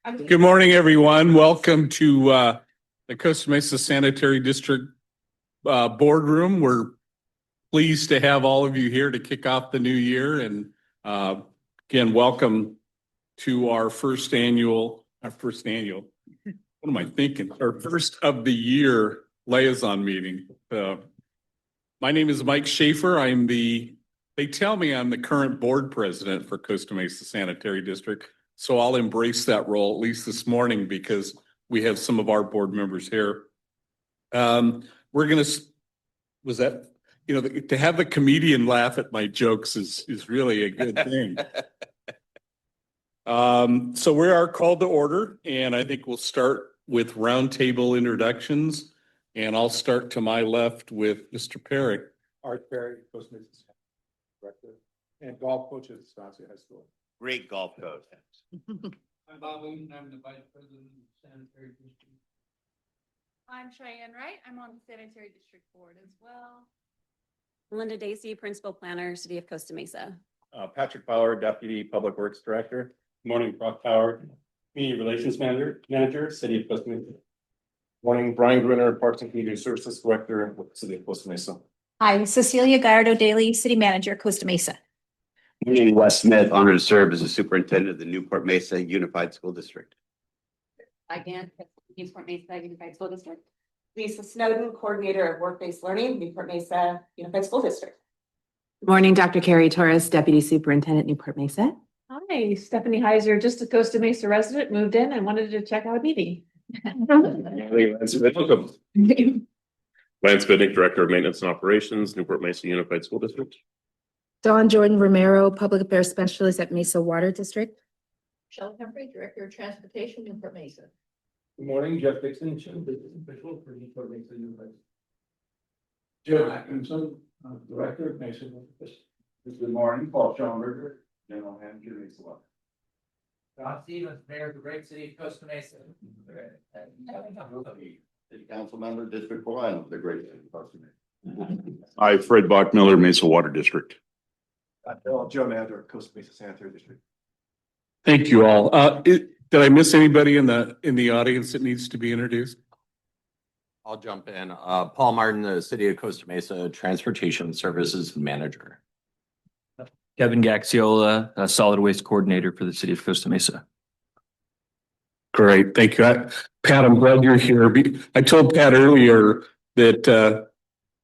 Good morning, everyone. Welcome to the Costa Mesa Sanitary District boardroom. We're pleased to have all of you here to kick off the new year. And again, welcome to our first annual, what am I thinking? Our first of the year liaison meeting. My name is Mike Schaefer. They tell me I'm the current board president for Costa Mesa Sanitary District. So I'll embrace that role, at least this morning, because we have some of our board members here. To have the comedian laugh at my jokes is really a good thing. So we are called to order, and I think we'll start with roundtable introductions. And I'll start to my left with Mr. Perry. Art Perry, Costa Mesa Director, and golf coach at Estancia High School. Great golf coach. I'm Bob Wheaton. I'm the Vice President of the Sanitary District. I'm Cheyenne Wright. I'm on the Sanitary District Board as well. Linda Dacey, Principal Planner, City of Costa Mesa. Patrick Bauer, Deputy Public Works Director. Good morning, Brock Power, Community Relations Manager, City of Costa Mesa. Morning, Brian Gruner, Parks and Community Services Director, City of Costa Mesa. Hi, Cecilia Gallardo Daly, City Manager, Costa Mesa. Morning, Wes Smith, honored to serve as the Superintendent of the Newport Mesa Unified School District. Again, Newport Mesa Unified School District. Lisa Snowden, Coordinator of Work-Based Learning, Newport Mesa Unified School District. Good morning, Dr. Carrie Torres, Deputy Superintendent, Newport Mesa. Hi, Stephanie Heiser, just a Costa Mesa resident, moved in and wanted to check out a meeting. Lance Bidnick, Director of Maintenance and Operations, Newport Mesa Unified School District. Dawn Jordan Romero, Public Affairs Specialist at Mesa Water District. Shelley Humphrey, Director of Transportation, Newport Mesa. Good morning, Jeff Dixon, Chief Business Official for Newport Mesa University. Joe Atkinson, Director of Mesa Water. Good morning, Paul Schomberger, General Manager, Mesa Water. John Stevens, Mayor of the great city of Costa Mesa. City Council Member, District 1 of the Great City of Costa Mesa. Hi, Fred Bachmiller, Mesa Water District. Joe Mander, Costa Mesa Sanitary District. Thank you all. Did I miss anybody in the audience that needs to be introduced? I'll jump in. Paul Martin, the City of Costa Mesa Transportation Services Manager. Kevin Gaxiola, a solid waste coordinator for the City of Costa Mesa. Great, thank you. Pat, I'm glad you're here. I told Pat earlier that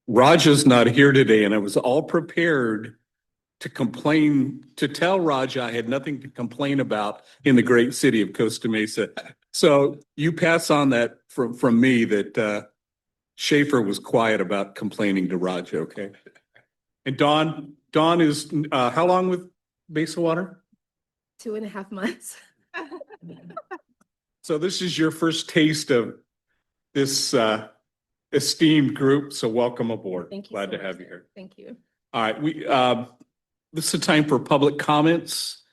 Raja's not here today, and I was all prepared to tell Raja I had nothing to complain about in the great city of Costa Mesa. So you pass on that from me that Schaefer was quiet about complaining to Raja, okay? And Dawn is how long with Mesa Water? 2.5 months. So this is your first taste of this esteemed group. So welcome aboard. Thank you. Glad to have you here. Thank you. All right, this is a time for public comments.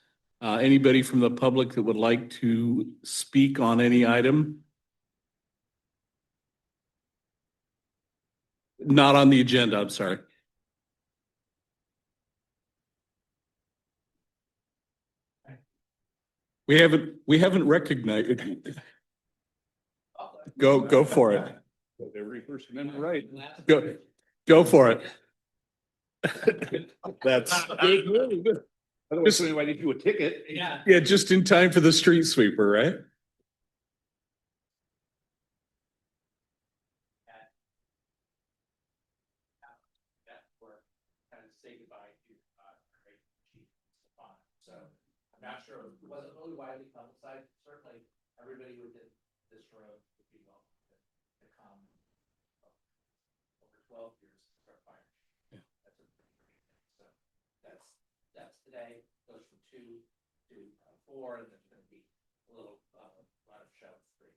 Anybody from the public that would like to speak on any item? Not on the agenda, I'm sorry. We haven't recognized it. Go for it. Every First Amendment right. Go for it. That's Otherwise, I need you a ticket. yeah, just in time for the street sweeper, right? So I'm not sure, it wasn't really widely publicized. Certainly, everybody within this room would be welcome to come over 12 years to start firing. Yeah. That's a pretty great thing. So that's today. Goes from 2 to 4, and there's going to be a lot of show 3.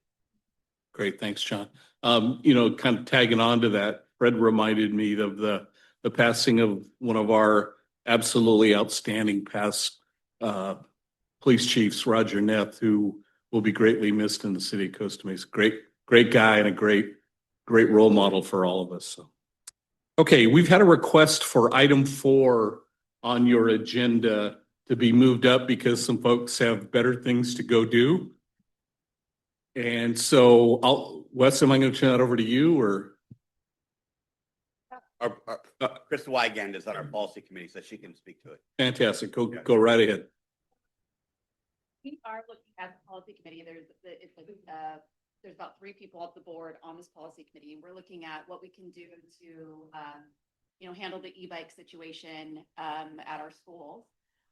Great, thanks, John. Kind of tagging on to that, Fred reminded me of the passing of one of our absolutely outstanding past police chiefs, Roger Neff, who will be greatly missed in the city of Costa Mesa. Great guy and a great role model for all of us. So, okay, we've had a request for item 4 on your agenda to be moved up because some folks have better things to go do. And so Wes, am I going to turn that over to you or? Chris Wygand is on our policy committee, so she can speak to it. Fantastic. Go right ahead. We are looking at the policy committee. There's about 3 people at the board on this policy committee, and we're looking at what we can do to, handle the e-bike situation at our schools.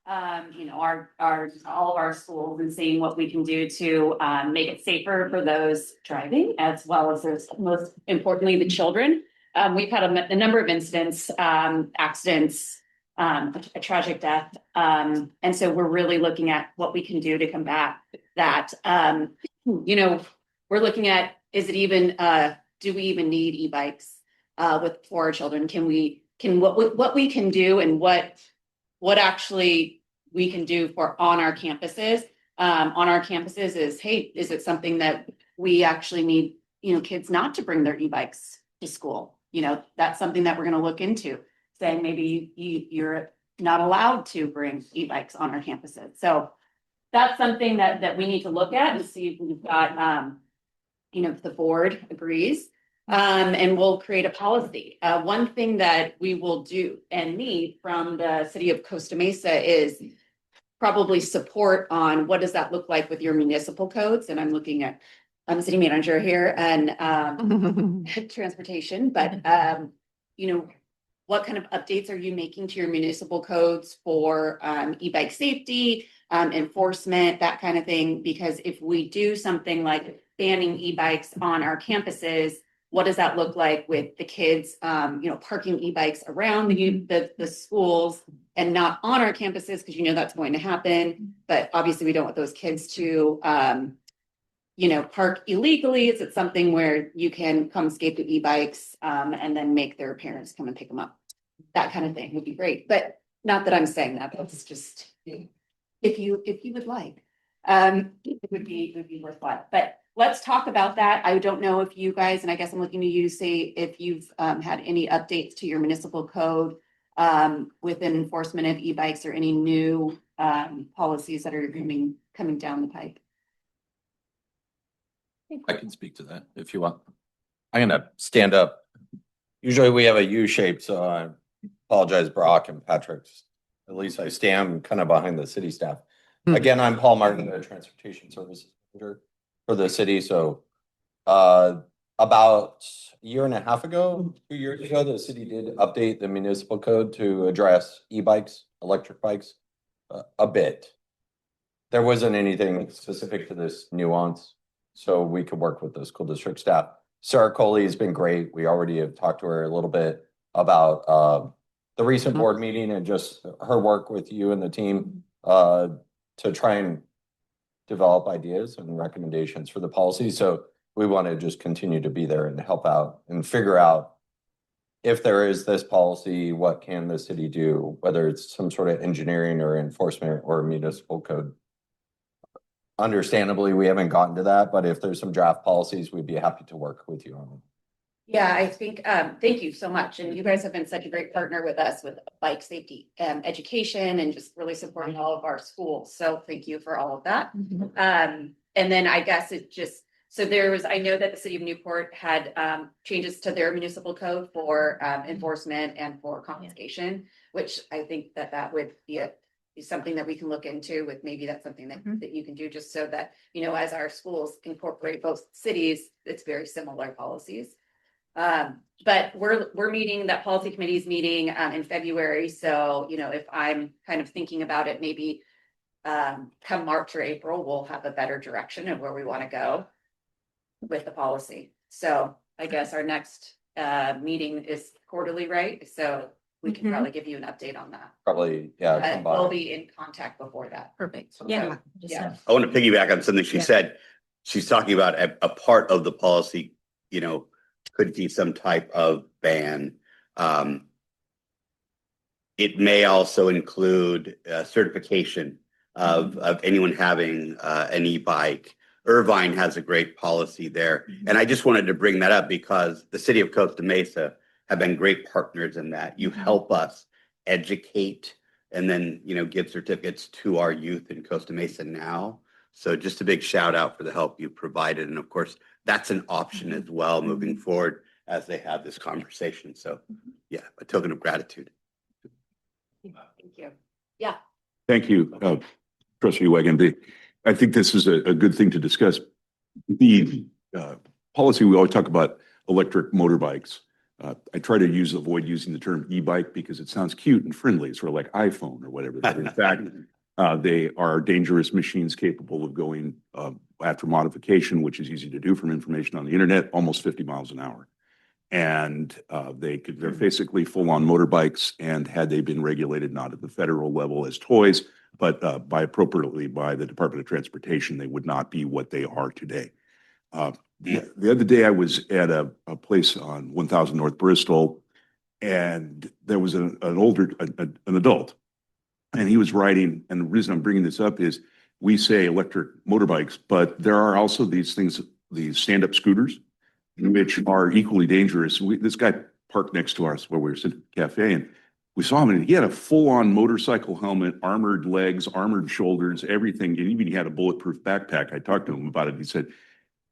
All of our schools, and seeing what we can do to make it safer for those driving, as well as most importantly, the children. We've had a number of incidents, accidents, a tragic death. And so we're really looking at what we can do to combat that. We're looking at, do we even need e-bikes for our children? What we can do and what actually we can do on our campuses. Is it something that we actually need, kids not to bring their e-bikes to school? That's something that we're going to look into, saying maybe you're not allowed to bring e-bikes on our campuses. So that's something that we need to look at and see if we've got, if the board agrees. And we'll create a policy. One thing that we will do and need from the city of Costa Mesa is probably support on what does that look like with your municipal codes. And I'm looking at, I'm the city manager here and transportation, but what kind of updates are you making to your municipal codes for e-bike safety, enforcement, that kind of thing? Because if we do something like banning e-bikes on our campuses, what does that look like with the kids, parking e-bikes around the schools and not on our campuses? Because that's going to happen. But obviously we don't want those kids to, park illegally. Is it something where you can come escape the e-bikes and then make their parents come and pick them up? That kind of thing would be great. But not that I'm saying that, that's just, if you would like, it would be worthwhile. But let's talk about that. I don't know if you guys, and I guess I'm looking to you, say if you've had any updates to your municipal code with enforcement of e-bikes or any new policies that are coming down the pipe. I can speak to that if you want. I'm gonna stand up. Usually we have a U shape, so I apologize, Brock and Patrick. At least I stand kind of behind the city staff. Again, I'm Paul Martin, the Transportation Services Manager for the city. So about a year and a half ago, 2 years ago, the city did update the municipal code to address e-bikes, electric bikes, a bit. There wasn't anything specific to this nuance, so we could work with the school district staff. Sarah Coley has been great. We already have talked to her a little bit about the recent board meeting and just her work with you and the team to try and develop ideas and recommendations for the policy. So we want to just continue to be there and help out and figure out if there is this policy, what can the city do, whether it's some sort of engineering or enforcement or municipal code. Understandably, we haven't gotten to that, but if there's some draft policies, we'd be happy to work with you on them. Yeah, I think, thank you so much. And you guys have been such a great partner with us with bike safety education and just really supporting all of our schools. So thank you for all of that. And then I guess I know that the city of Newport had changes to their municipal code for enforcement and for confiscation, which I think that would be something that we can look into with, maybe that's something that you can do, just so that, as our schools incorporate both cities, it's very similar policies. But we're meeting, that policy committee is meeting in February. So, if I'm kind of thinking about it, maybe come March or April, we'll have a better direction of where we want to go with the policy. So I guess our next meeting is quarterly, right? So we can probably give you an update on that. Probably, yeah. come by. We'll be in contact before that. Perfect. So, Yeah. yeah. I want to piggyback on something she said. She's talking about a part of the policy, could be some type of ban. It may also include certification of anyone having an e-bike. Irvine has a great policy there. And I just wanted to bring that up because the city of Costa Mesa have been great partners in that. You help us educate and then, give certificates to our youth in Costa Mesa now. So just a big shout out for the help you provided. And of course, that's an option as well moving forward as they have this conversation. So yeah, a token of gratitude. Thank you. Yeah. Thank you, trustee Wagon. I think this is a good thing to discuss. The policy, we always talk about electric motorbikes. I try to avoid using the term e-bike because it sounds cute and friendly, sort of like iPhone or whatever. But in fact, they are dangerous machines capable of going after modification, which is easy to do from information on the internet, almost 50 miles an hour. And they're basically full-on motorbikes. And had they been regulated not at the federal level as toys, but appropriately by the Department of Transportation, they would not be what they are today. The other day I was at a place on 1000 North Bristol, and there was an adult, and he was riding. And the reason I'm bringing this up is we say electric motorbikes, but there are also these things, these stand-up scooters, which are equally dangerous. This guy parked next to us where we were sitting at the cafe, and we saw him, and he had a full-on motorcycle helmet, armored legs, armored shoulders, everything. And even he had a bulletproof backpack. I talked to him about it. He said,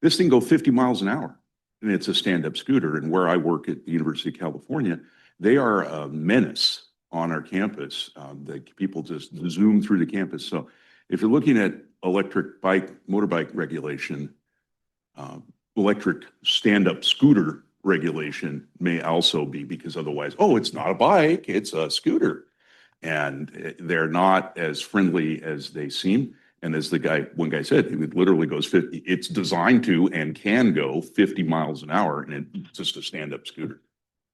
this thing go 50 miles an hour, and it's a stand-up scooter. And where I work at the University of California, they are a menace on our campus. The people just zoom through the campus. So if you're looking at electric motorbike regulation, electric stand-up scooter regulation may also be, because otherwise, oh, it's not a bike, it's a scooter. And they're not as friendly as they seem. And as one guy said, it literally goes 50, it's designed to and can go 50 miles an hour, and it's just a stand-up scooter.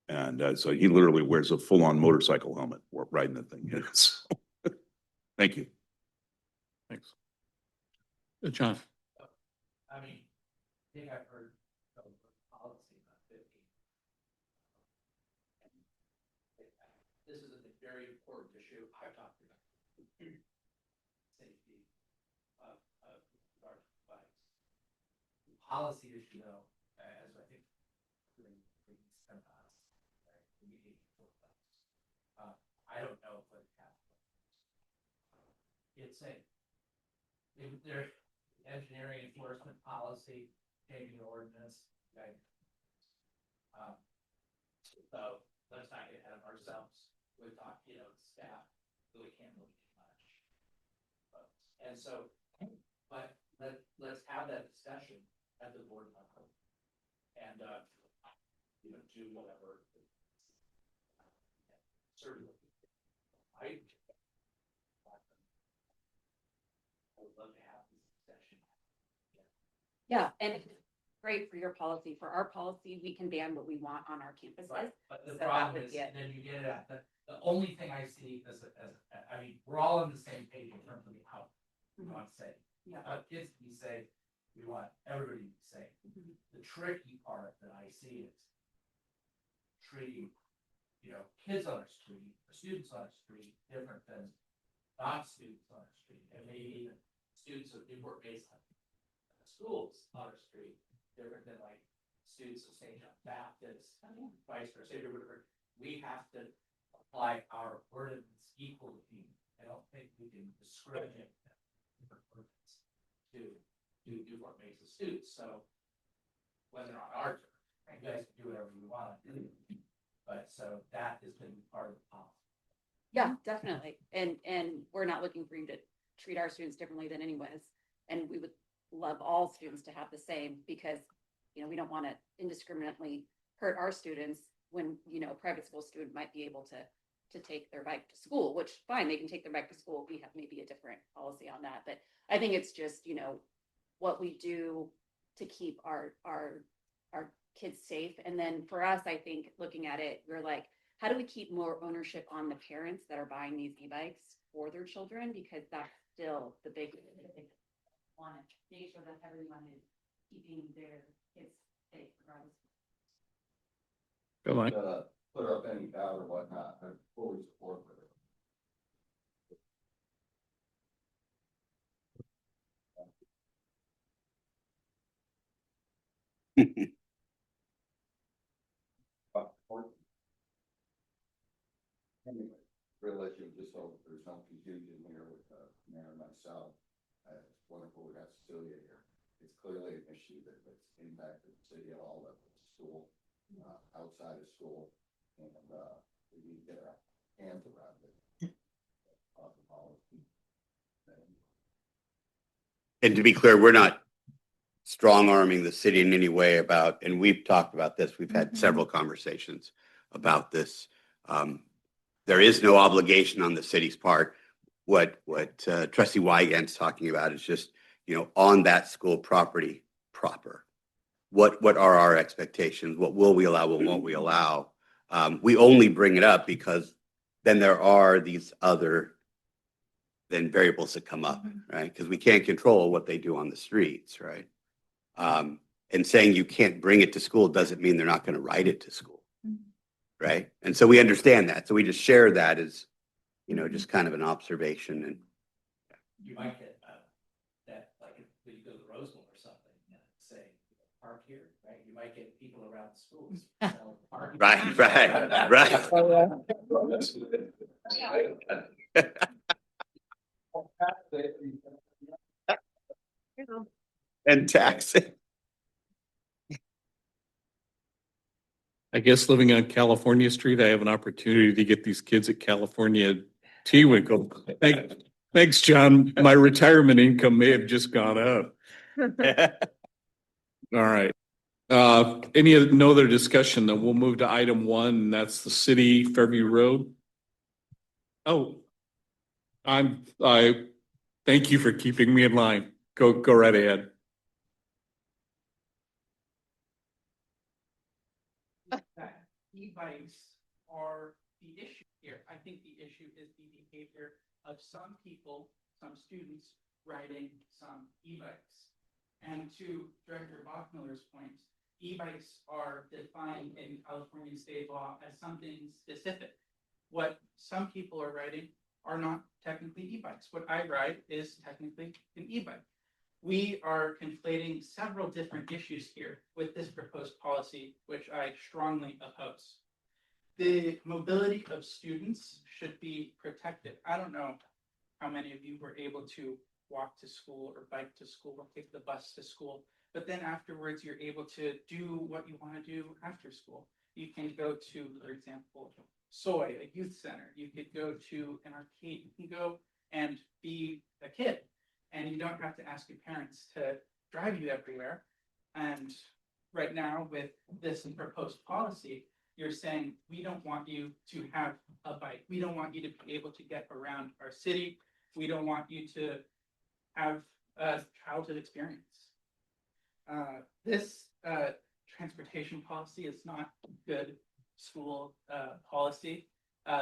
And so he literally wears a full-on motorcycle helmet riding the thing. Yes. Thank you. Thanks. John. I mean, I think I've heard of the policy about 50. This is a very important issue. I've talked about safety of our bikes. The policy issue, though, as I think we spent on us, right? We need to talk about. I don't know if it happens. It's there's engineering enforcement policy, changing the ordinance. Okay. So let's not get ahead of ourselves. We talk, staff really can't move too much. And so, but let's have that discussion at the board level, and do whatever. Certainly, I would love to have this discussion. Yeah, and great for your policy. For our policy, we can ban what we want on our campuses. But the So that problem would is, be it. and then you get it at the only thing I see as I mean, we're all on the same page in terms of how we want to say. Yeah. Kids to be safe, we want everybody to be safe. The tricky part that I see is treating, kids on the street, or students on the street, different than non-students on the street, and maybe even students of Newport Mesa schools on the street, different than like students of St. John Baptist, vice versa. We have to apply our ordinance equally. I don't think we can discriminate to Newport Mesa students. So whether on our turn, you guys can do whatever you want. But so that is going to be part of the policy. Yeah, definitely. And we're not looking for you to treat our students differently than anyone is. And we would love all students to have the same, because, we don't want to indiscriminately hurt our students when, a private school student might be able to take their bike to school, which fine, they can take their bike to school. We have maybe a different policy on that. But I think it's just, what we do to keep our kids safe. And then for us, I think looking at it, we're like, how do we keep more ownership on the parents that are buying these e-bikes for their children? Because that's still the big want to make sure that everyone is keeping their kids safe regardless. Go on. Put up any doubt or whatnot, I fully support it. Anyway, religion, just so there's no confusion here with Mayor and myself. It's wonderful we got Cecilia here. It's clearly an issue that's impacted the city at all levels, school, outside of school, and we need to get our hands around it. And to be clear, we're not strong arming the city in any way about, and we've talked about this, we've had several conversations about this. There is no obligation on the city's part. What Trustee Wygant's talking about is just, on that school property proper. What are our expectations? What will we allow? What won't we allow? We only bring it up because then there are these other variables that come up, right? Because we can't control what they do on the streets, right? And saying you can't bring it to school doesn't mean they're not going to ride it to school, right? And so we understand that. So we just share that as, just kind of an observation. And You might get that, like if you go to the Rose Bowl or something, say park here, right? You might get people around the schools. So park. Right. And taxing. I guess living on California Street, I have an opportunity to get these kids at California T-Winkle. Thanks, John. My retirement income may have just gone up. All right. No other discussion, then we'll move to item 1, and that's the city Fairview Road. Oh, I thank you for keeping me in line. Go right ahead. E-bikes are the issue here. I think the issue is the behavior of some people, some students riding some e-bikes. And to Director Bachmiller's point, e-bikes are defined in California state law as something specific. What some people are riding are not technically e-bikes. What I ride is technically an e-bike. We are conflating several different issues here with this proposed policy, which I strongly oppose. The mobility of students should be protected. I don't know how many of you were able to walk to school or bike to school or take the bus to school, but then afterwards you're able to do what you want to do after school. You can go to, for example, Soy, a youth center. You could go to an arcade. You can go and be a kid. And you don't have to ask your parents to drive you everywhere. And right now with this proposed policy, you're saying, we don't want you to have a bike. We don't want you to be able to get around our city. We don't want you to have a childhood experience. This transportation policy is not good school policy.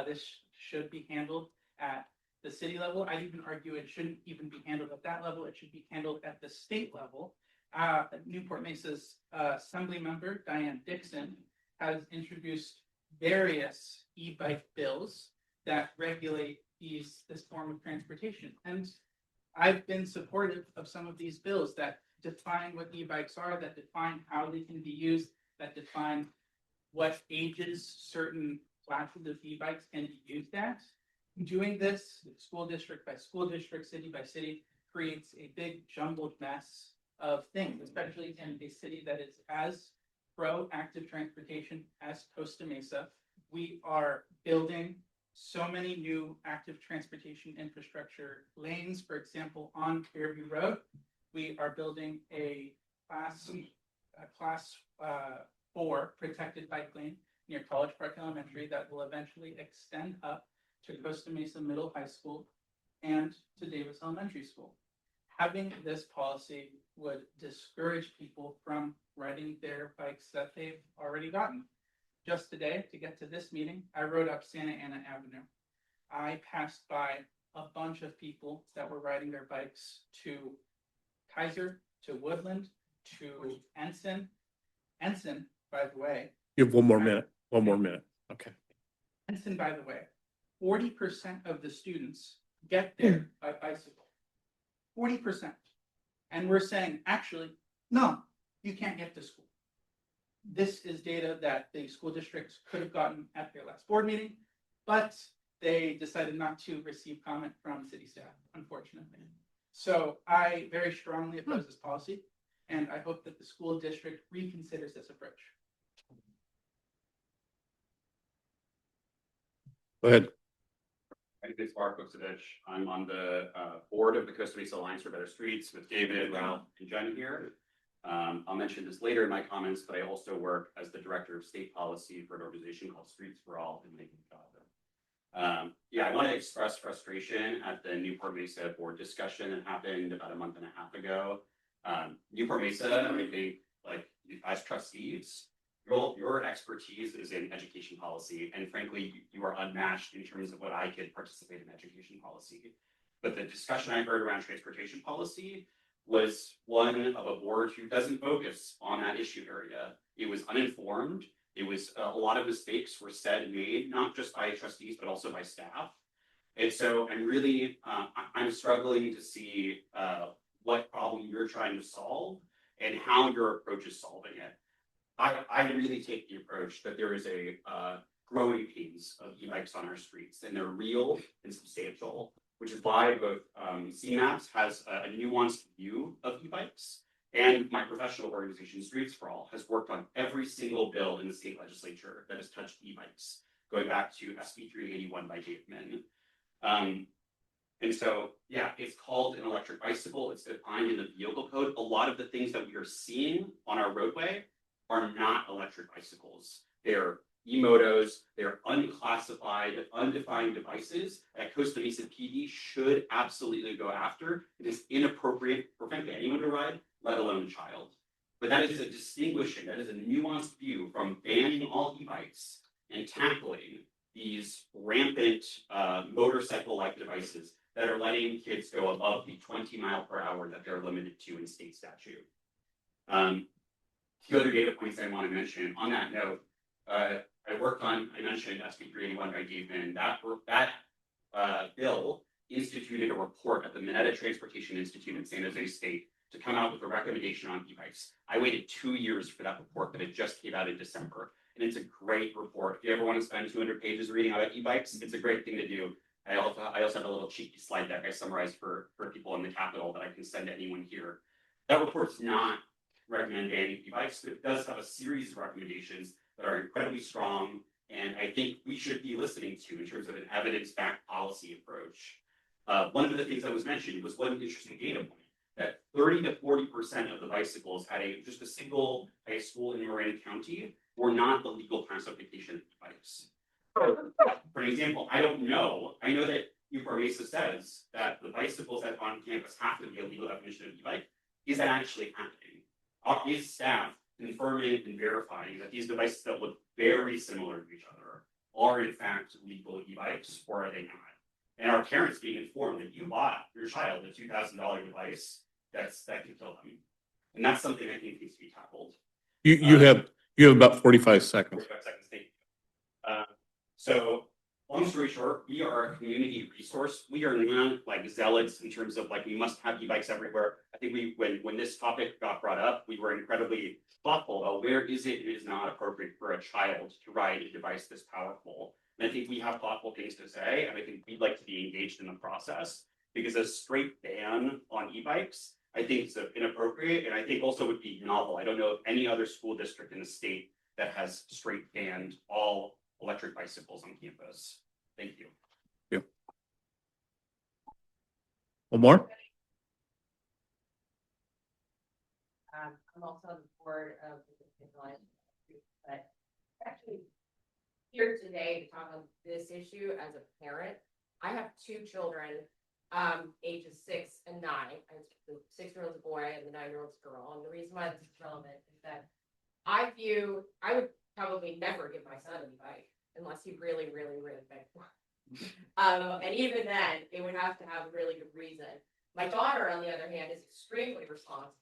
This should be handled at the city level. I'd even argue it shouldn't even be handled at that level. It should be handled at the state level. Newport Mesa's Assembly Member Diane Dixon has introduced various e-bike bills that regulate this form of transportation. And I've been supportive of some of these bills that define what e-bikes are, that define how they can be used, that define what ages certain classes of e-bikes can be used at. Doing this school district by school district, city by city, creates a big jumbled mess of things, especially in a city that is as pro active transportation as Costa Mesa. We are building so many new active transportation infrastructure lanes. For example, on Fairview Road, we are building a class 4 protected bike lane near College Park Elementary that will eventually extend up to Costa Mesa Middle High School and to Davis Elementary School. Having this policy would discourage people from riding their bikes that they've already gotten. Just today, to get to this meeting, I rode up Santa Ana Avenue. I passed by a bunch of people that were riding their bikes to Kaiser, to Woodland, to Ensign. Ensign, by the way. You have 1 more minute. 1 more minute. Okay. Ensign, by the way, 40% of the students get there by bicycle. 40%. And we're saying, actually, no, you can't get to school. This is data that the school districts could have gotten at their last board meeting, but they decided not to receive comment from city staff, unfortunately. So I very strongly oppose this policy, and I hope that the school district reconsiders this approach. Go ahead. My name is Mark Vuksevich. I'm on the board of the Costa Mesa Alliance for Better Streets with David, Ralph, and Jen here. I'll mention this later in my comments, but I also work as the director of state policy for an organization called Streets for All in Macon, Colorado. Yeah, I want to express frustration at the Newport Mesa board discussion that happened about a month and a half ago. Newport Mesa, I think, like as trustees, your expertise is in education policy, and frankly, you are unmatched in terms of what I could participate in education policy. But the discussion I heard around transportation policy was one of a board who doesn't focus on that issue area. It was uninformed. It was a lot of mistakes were said and made, not just by trustees, but also by staff. And so I'm really, I'm struggling to see what problem you're trying to solve and how your approach is solving it. I really take the approach that there is a growing pains of e-bikes on our streets, and they're real and substantial, which is why both CMAPS has a nuanced view of e-bikes, and my professional organization, Streets for All, has worked on every single bill in the state legislature that has touched e-bikes, going back to SB 381 by Dave Min. And so, yeah, it's called an electric bicycle. It's defined in the vehicle code. A lot of the things that we are seeing on our roadway are not electric bicycles. They're e-motos, they're unclassified, undefined devices that Costa Mesa PD should absolutely go after. It is inappropriate for frankly anyone to ride, let alone a child. But that is a distinguishing, that is a nuanced view from banning all e-bikes and tackling these rampant motorcycle-like devices that are letting kids go above the 20 mile per hour that they're limited to in state statute. The other data points I want to mention on that note, I worked on, I mentioned SB 381 by Dave Min. That bill instituted a report at the Mineta Transportation Institute in San Jose State to come out with a recommendation on e-bikes. I waited 2 years for that report, but it just came out in December. And it's a great report. If you ever want to spend 200 pages reading about e-bikes, it's a great thing to do. I also have a little cheeky slide deck I summarized for people in the Capitol that I can send to anyone here. That report's not recommend banning e-bikes, but it does have a series of recommendations that are incredibly strong, and I think we should be listening to in terms of an evidence-backed policy approach. One of the things that was mentioned was one interesting data point, that 30 to 40% of the bicycles at just a single high school in Marin County were not the legal classification of e-bikes. For example, I don't know, I know that Newport Mesa says that the bicycles that on campus have to be a legal definition of e-bike. Is that actually happening? Is staff confirming and verifying that these devices that look very similar to each other are in fact legal e-bikes, or are they not? And are parents being informed that you bought your child a $2,000 device that can kill them? And that's something I think needs to be tackled. You have about 45 seconds. 45 seconds, thank you. So long story short, we are a community resource. We are not like zealots in terms of like we must have e-bikes everywhere. I think when this topic got brought up, we were incredibly thoughtful about where is it not appropriate for a child to ride a device this powerful. And I think we have thoughtful things to say, and I think we'd like to be engaged in the process, because a straight ban on e-bikes, I think is inappropriate, and I think also would be novel. I don't know of any other school district in the state that has straight banned all electric bicycles on campus. Thank you. Yeah. One more? I'm also on the board of the Liaison, but actually here today to talk on this issue as a parent. I have two children, ages 6 and 9. The 6-year-old's a boy and the 9-year-old's a girl. And the reason why this is relevant is that I would probably never give my son an e-bike unless he really, really, really begged for it. And even then, it would have to have a really good reason. My daughter, on the other hand, is extremely responsible.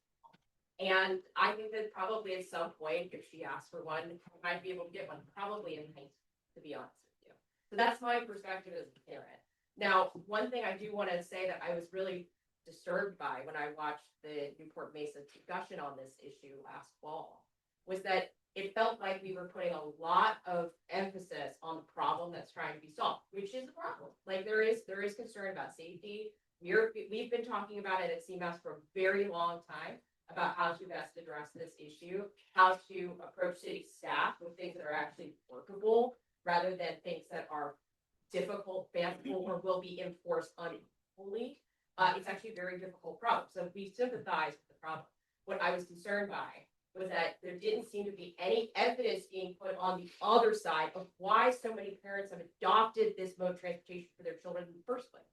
And I think that probably at some point, if she asks for one, I might be able to get one, probably in high school, to be honest with you. So that's my perspective as a parent. Now, one thing I do want to say that I was really disturbed by when I watched the Newport Mesa discussion on this issue last fall was that it felt like we were putting a lot of emphasis on the problem that's trying to be solved, which is a problem. Like there is concern about safety, We've been talking about it at CMAS for a very long time about how to best address this issue, how to approach city staff with things that are actually workable rather than things that are difficult, fanciful, or will be enforced unequally. It's actually a very difficult problem. So we sympathize with the problem. What I was concerned by was that there didn't seem to be any evidence being put on the other side of why so many parents have adopted this mode of transportation for their children in the first place.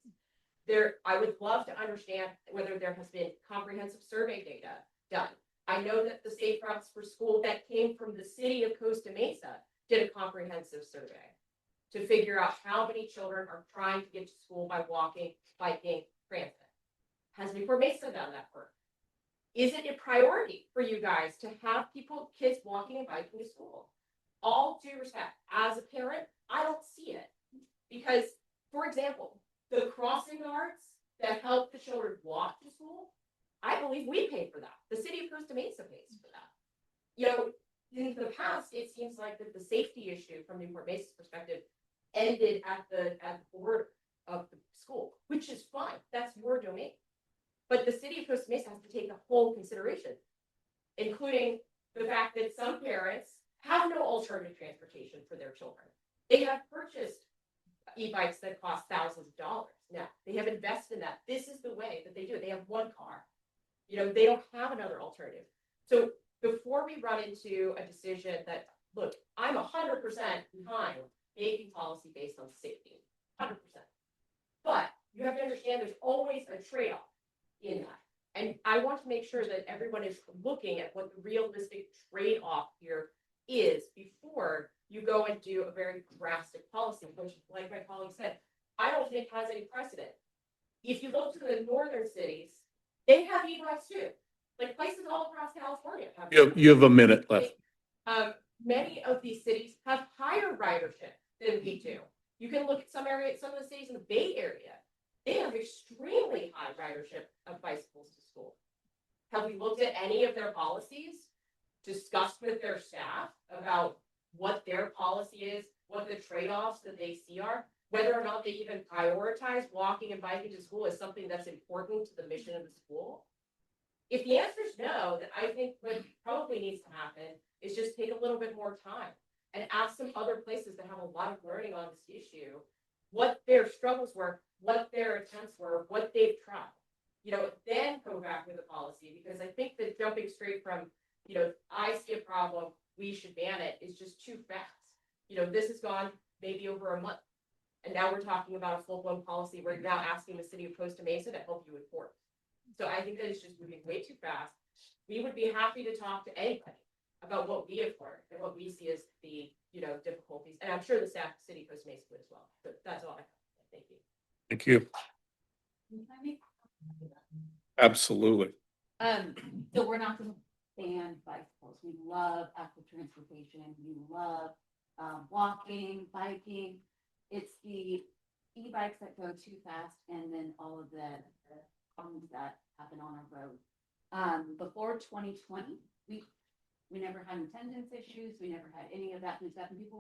I would love to understand whether there has been comprehensive survey data done. I know that the Safe Routes for School that came from the city of Costa Mesa did a comprehensive survey to figure out how many children are trying to get to school by walking, biking, transit. Has Newport Mesa done that work? Is it a priority for you guys to have kids walking and biking to school? All due respect, as a parent, I don't see it. Because, for example, the crossing guards that help the children walk to school, I believe we pay for that. The city of Costa Mesa pays for that. You know, in the past, it seems like that the safety issue from Newport Mesa's perspective ended at the board of the school, which is fine. That's your domain. But the city of Costa Mesa has to take the whole consideration, including the fact that some parents have no alternative transportation for their children. They have purchased e-bikes that cost thousands of dollars. Now, they have invested in that. This is the way that they do it. They have one car. You know, they don't have another alternative. So before we run into a decision that, look, I'm 100% behind making policy based on safety, 100%. But you have to understand there's always a trade-off in that. And I want to make sure that everyone is looking at what the realistic trade-off here is before you go and do a very drastic policy, which, like my colleague said, I don't think has any precedent. If you look to the northern cities, they have e-bikes too. Like places all across California have. You have a minute left. Many of these cities have higher ridership than we do. You can look at some areas, some of the cities in the Bay Area, they have extremely high ridership of bicycles to school. Have we looked at any of their policies, discussed with their staff about what their policy is, what the trade-offs that they see are, whether or not they even prioritize walking and biking to school as something that's important to the mission of the school? If the answer is no, then I think what probably needs to happen is just take a little bit more time and ask some other places that have a lot of learning on this issue, what their struggles were, what their attempts were, what they've tried. You know, then go back with a policy, because I think that jumping straight from, you know, I see a problem, we should ban it, is just too fast. You know, this has gone maybe over a month, and now we're talking about a full-blown policy. We're now asking the city of Costa Mesa to help you enforce. So I think that it's just moving way too fast. We would be happy to talk to anybody about what we have learned and what we see as the, you know, difficulties. And I'm sure the staff of City of Costa Mesa would as well. But that's all I have. Thank you. Thank you. Absolutely. So we're not gonna ban bicycles. We love active transportation. We love walking, biking. It's the e-bikes that go too fast and then all of the problems that happen on our road. Before 2020, we never had attendance issues. We never had any of that. And people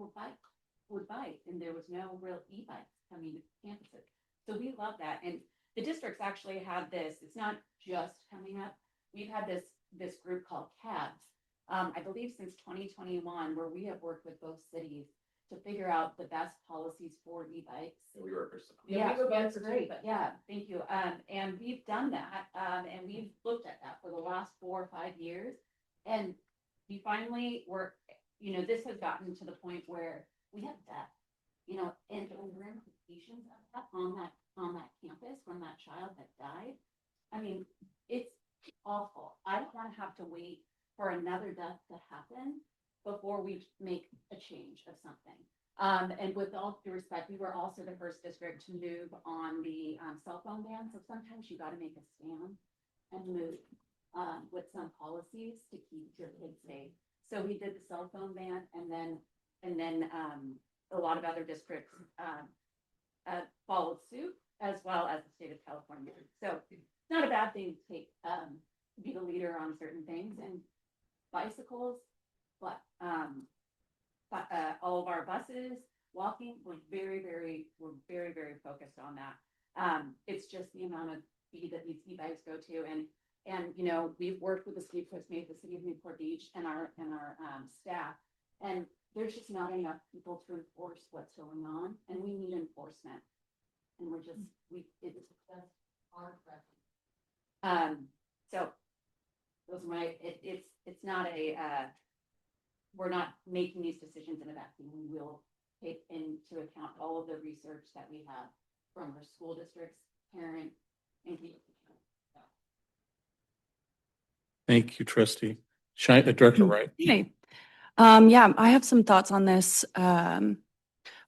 would bike, and there was no real e-bikes coming to campuses. So we love that. And the districts actually had this. It's not just coming up. We've had this group called CABS, I believe since 2021, where we have worked with both cities to figure out the best policies for e-bikes. We were first. Yeah, that's great. But yeah, thank you. And we've done that, and we've looked at that for the last 4 or 5 years. And we finally were, you know, this has gotten to the point where we have death, you know, and the ramifications of that on that campus from that child that died. I mean, it's awful. I don't want to have to wait for another death to happen before we make a change of something. And with all due respect, we were also the first district to move on the cell phone ban. So sometimes you got to make a stand and move with some policies to keep your kids safe. So we did the cell phone ban, and then a lot of other districts followed suit, as well as the state of California. So it's not a bad thing to take be the leader on certain things, and bicycles, but all of our buses, walking, we're very, very focused on that. It's just the amount of fee that these e-bikes go to, and, you know, we've worked with the city of Costa Mesa, the city of Newport Beach, and our staff, and there's just not enough people to enforce what's going on, and we need enforcement. And we're just, it's just hard for us. So those are my, it's not we're not making these decisions in a vacuum. We will take into account all of the research that we have from our school districts, parent, and community. Thank you, trustee. Director Wright. Hey, yeah, I have some thoughts on this.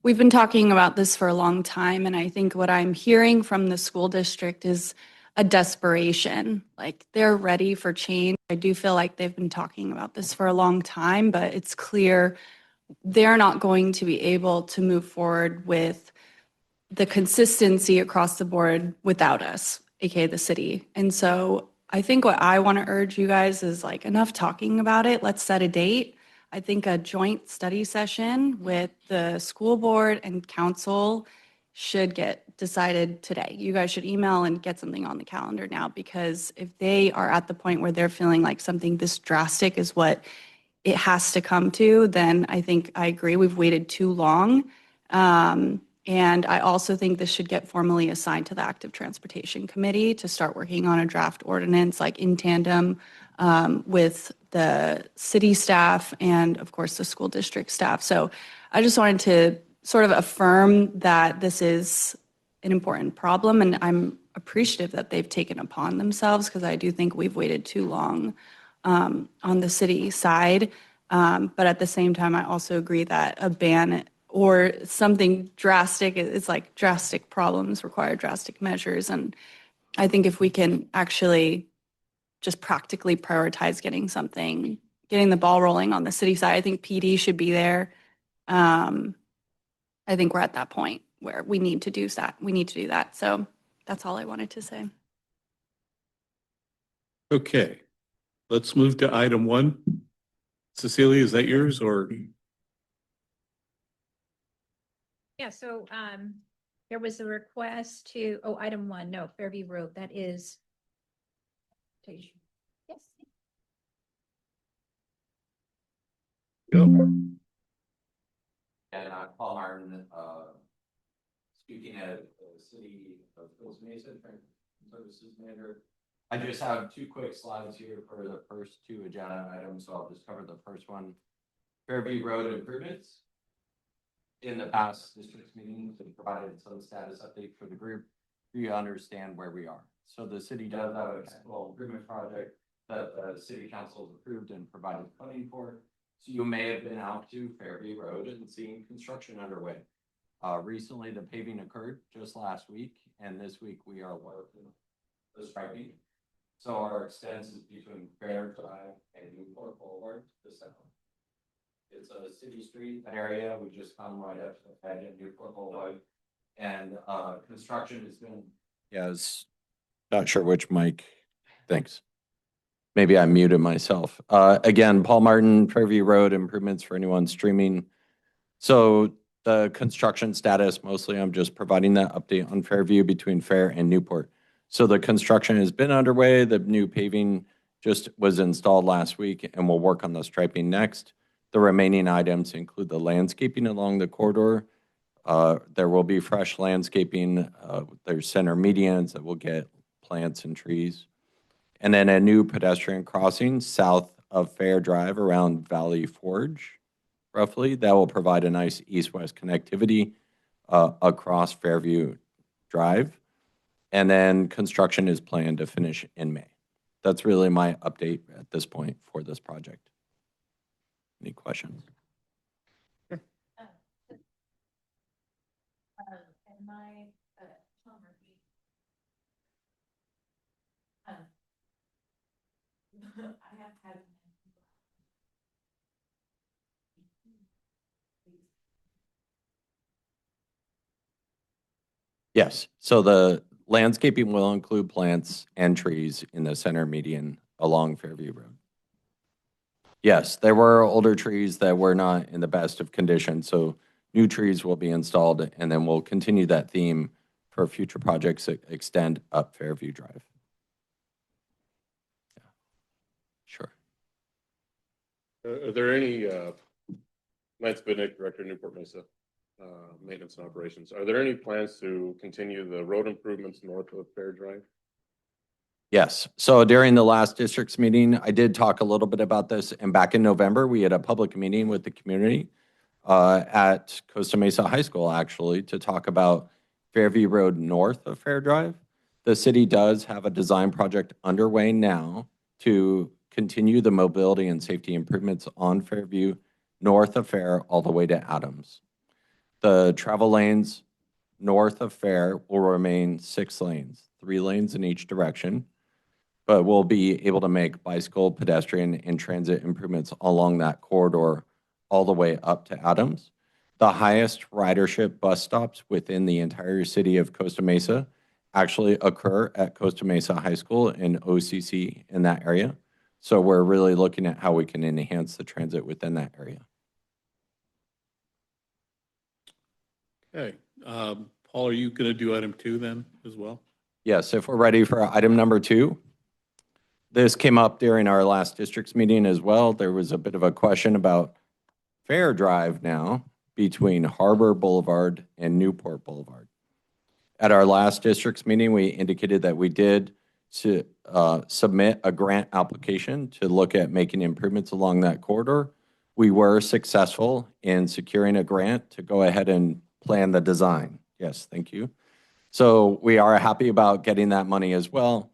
We've been talking about this for a long time, and I think what I'm hearing from the school district is a desperation. Like they're ready for change. I do feel like they've been talking about this for a long time, but it's clear they're not going to be able to move forward with the consistency across the board without us, aka the city. And so I think what I want to urge you guys is like enough talking about it. Let's set a date. I think a joint study session with the school board and council should get decided today. You guys should email and get something on the calendar now, because if they are at the point where they're feeling like something this drastic is what it has to come to, then I think I agree. We've waited too long. And I also think this should get formally assigned to the Active Transportation Committee to start working on a draft ordinance, like in tandem with the city staff and, of course, the school district staff. So I just wanted to sort of affirm that this is an important problem, and I'm appreciative that they've taken upon themselves, because I do think we've waited too long on the city side. But at the same time, I also agree that a ban or something drastic, it's like drastic problems require drastic measures. And I think if we can actually just practically prioritize getting the ball rolling on the city side, I think PD should be there. I think we're at that point where we need to do that. We need to do that. So that's all I wanted to say. Okay, let's move to item 1. Cecilia, is that yours or? Yeah, so there was a request to, item 1, no, Fairview Road, that is. Yes. Go. And Paul Martin, speaking at the city of Costa Mesa, Services Manager. I just have 2 quick slides here for the first 2 agenda items, so I'll just cover the first one. Fairview Road improvements. In the past district's meetings, we provided some status update for the group. You understand where we are. So the city does have a capital improvement project that the city council has approved and provided funding for. So you may have been out to Fairview Road and seen construction underway. Recently, the paving occurred just last week, and this week we are working the striping. So our extents is between Fair Drive and Newport Boulevard to the south. It's a city street area. We just come right up to the head of Newport Boulevard, and construction has been. Yes, not sure which mic. Thanks. Maybe I muted myself. Again, Paul Martin, Fairview Road improvements for anyone streaming. So the construction status, mostly I'm just providing that update on Fairview between Fair and Newport. So the construction has been underway. The new paving just was installed last week, and we'll work on the striping next. The remaining items include the landscaping along the corridor. There will be fresh landscaping. There's center medians that will get plants and trees. And then a new pedestrian crossing south of Fair Drive around Valley Forge, roughly. That will provide a nice east-west connectivity across Fairview Drive. And then construction is planned to finish in May. That's really my update at this point for this project. Any questions? And my I have had. Yes, so the landscaping will include plants and trees in the center median along Fairview Road. Yes, there were older trees that were not in the best of condition, so new trees will be installed, and then we'll continue that theme for future projects that extend up Fairview Drive. Yeah. Sure. Are there any, Lance Bidnick, Director, Newport Mesa, Maintenance and Operations. Are there any plans to continue the road improvements north of Fair Drive? Yes. So during the last district's meeting, I did talk a little bit about this. And back in November, we had a public meeting with the community at Costa Mesa High School, actually, to talk about Fairview Road north of Fair Drive. The city does have a design project underway now to continue the mobility and safety improvements on Fairview north of Fair all the way to Adams. The travel lanes north of Fair will remain 6 lanes, 3 lanes in each direction, but we'll be able to make bicycle, pedestrian, and transit improvements along that corridor all the way up to Adams. The highest ridership bus stops within the entire city of Costa Mesa actually occur at Costa Mesa High School and OCC in that area. So we're really looking at how we can enhance the transit within that area. Okay, Paul, are you going to do item 2 then as well? Yes, if we're ready for item number 2. This came up during our last district's meeting as well. There was a bit of a question about Fair Drive now between Harbor Boulevard and Newport Boulevard. At our last district's meeting, we indicated that we did submit a grant application to look at making improvements along that corridor. We were successful in securing a grant to go ahead and plan the design. Yes, thank you. So we are happy about getting that money as well.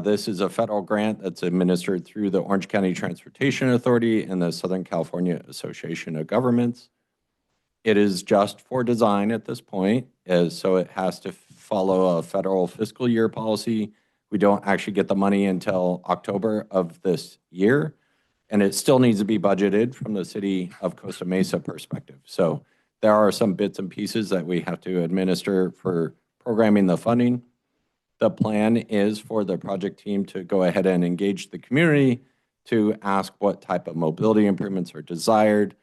This is a federal grant that's administered through the Orange County Transportation Authority and the Southern California Association of Governments. It is just for design at this point, so it has to follow a federal fiscal year policy. We don't actually get the money until October of this year, and it still needs to be budgeted from the city of Costa Mesa perspective. So there are some bits and pieces that we have to administer for programming the funding. The plan is for the project team to go ahead and engage the community to ask what type of mobility improvements are desired.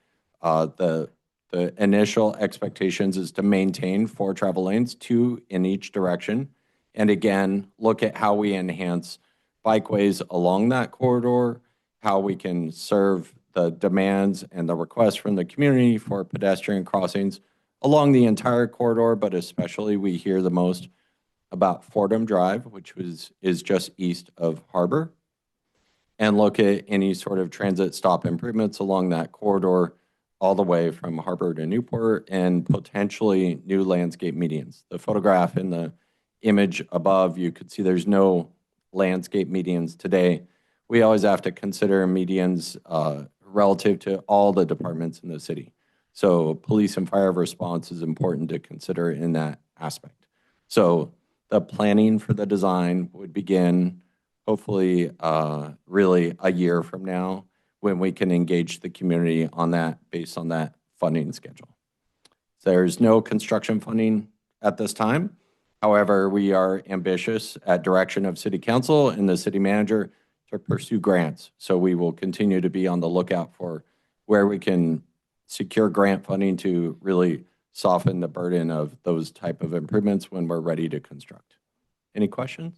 The initial expectations is to maintain 4 travel lanes, 2 in each direction. And again, look at how we enhance bikeways along that corridor, how we can serve the demands and the requests from the community for pedestrian crossings along the entire corridor, but especially we hear the most about Fordham Drive, which is just east of Harbor, and look at any sort of transit stop improvements along that corridor all the way from Harbor to Newport and potentially new landscape medians. The photograph in the image above, you could see there's no landscape medians today. We always have to consider medians relative to all the departments in the city. So police and fire response is important to consider in that aspect. So the planning for the design would begin hopefully really a year from now when we can engage the community on that based on that funding schedule. There's no construction funding at this time. However, we are ambitious at direction of City Council and the city manager to pursue grants. So we will continue to be on the lookout for where we can secure grant funding to really soften the burden of those type of improvements when we're ready to construct. Any questions?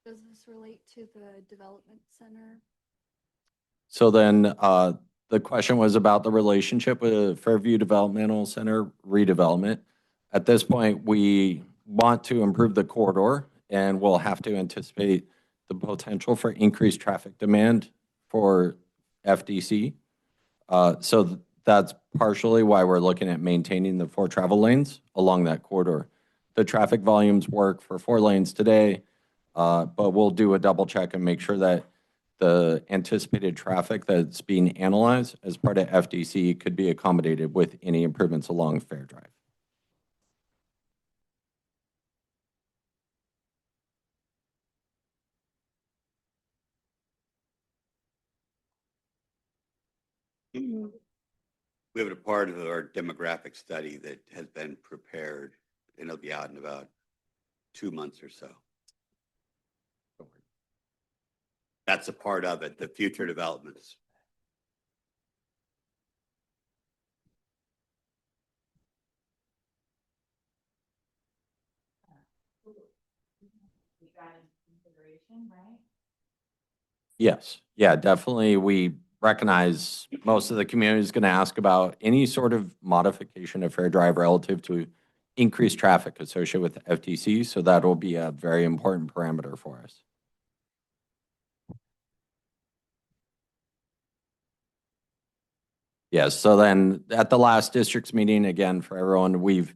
Does this relate to the development center? So then the question was about the relationship with Fairview Developmental Center redevelopment. At this point, we want to improve the corridor and we'll have to anticipate the potential for increased traffic demand for FDC. So that's partially why we're looking at maintaining the 4 travel lanes along that corridor. The traffic volumes work for 4 lanes today, but we'll do a double check and make sure that the anticipated traffic that's being analyzed as part of FDC could be accommodated with any improvements along Fair Drive. We have a part of our demographic study that has been prepared, and it'll be out in about 2 months or so. That's a part of it, the future developments. conversation, right? Yes, yeah, definitely. We recognize most of the community is going to ask about any sort of modification of Fair Drive relative to increased traffic associated with FTC. So that will be a very important parameter for us. Yes, so then at the last district's meeting, again, for everyone, we've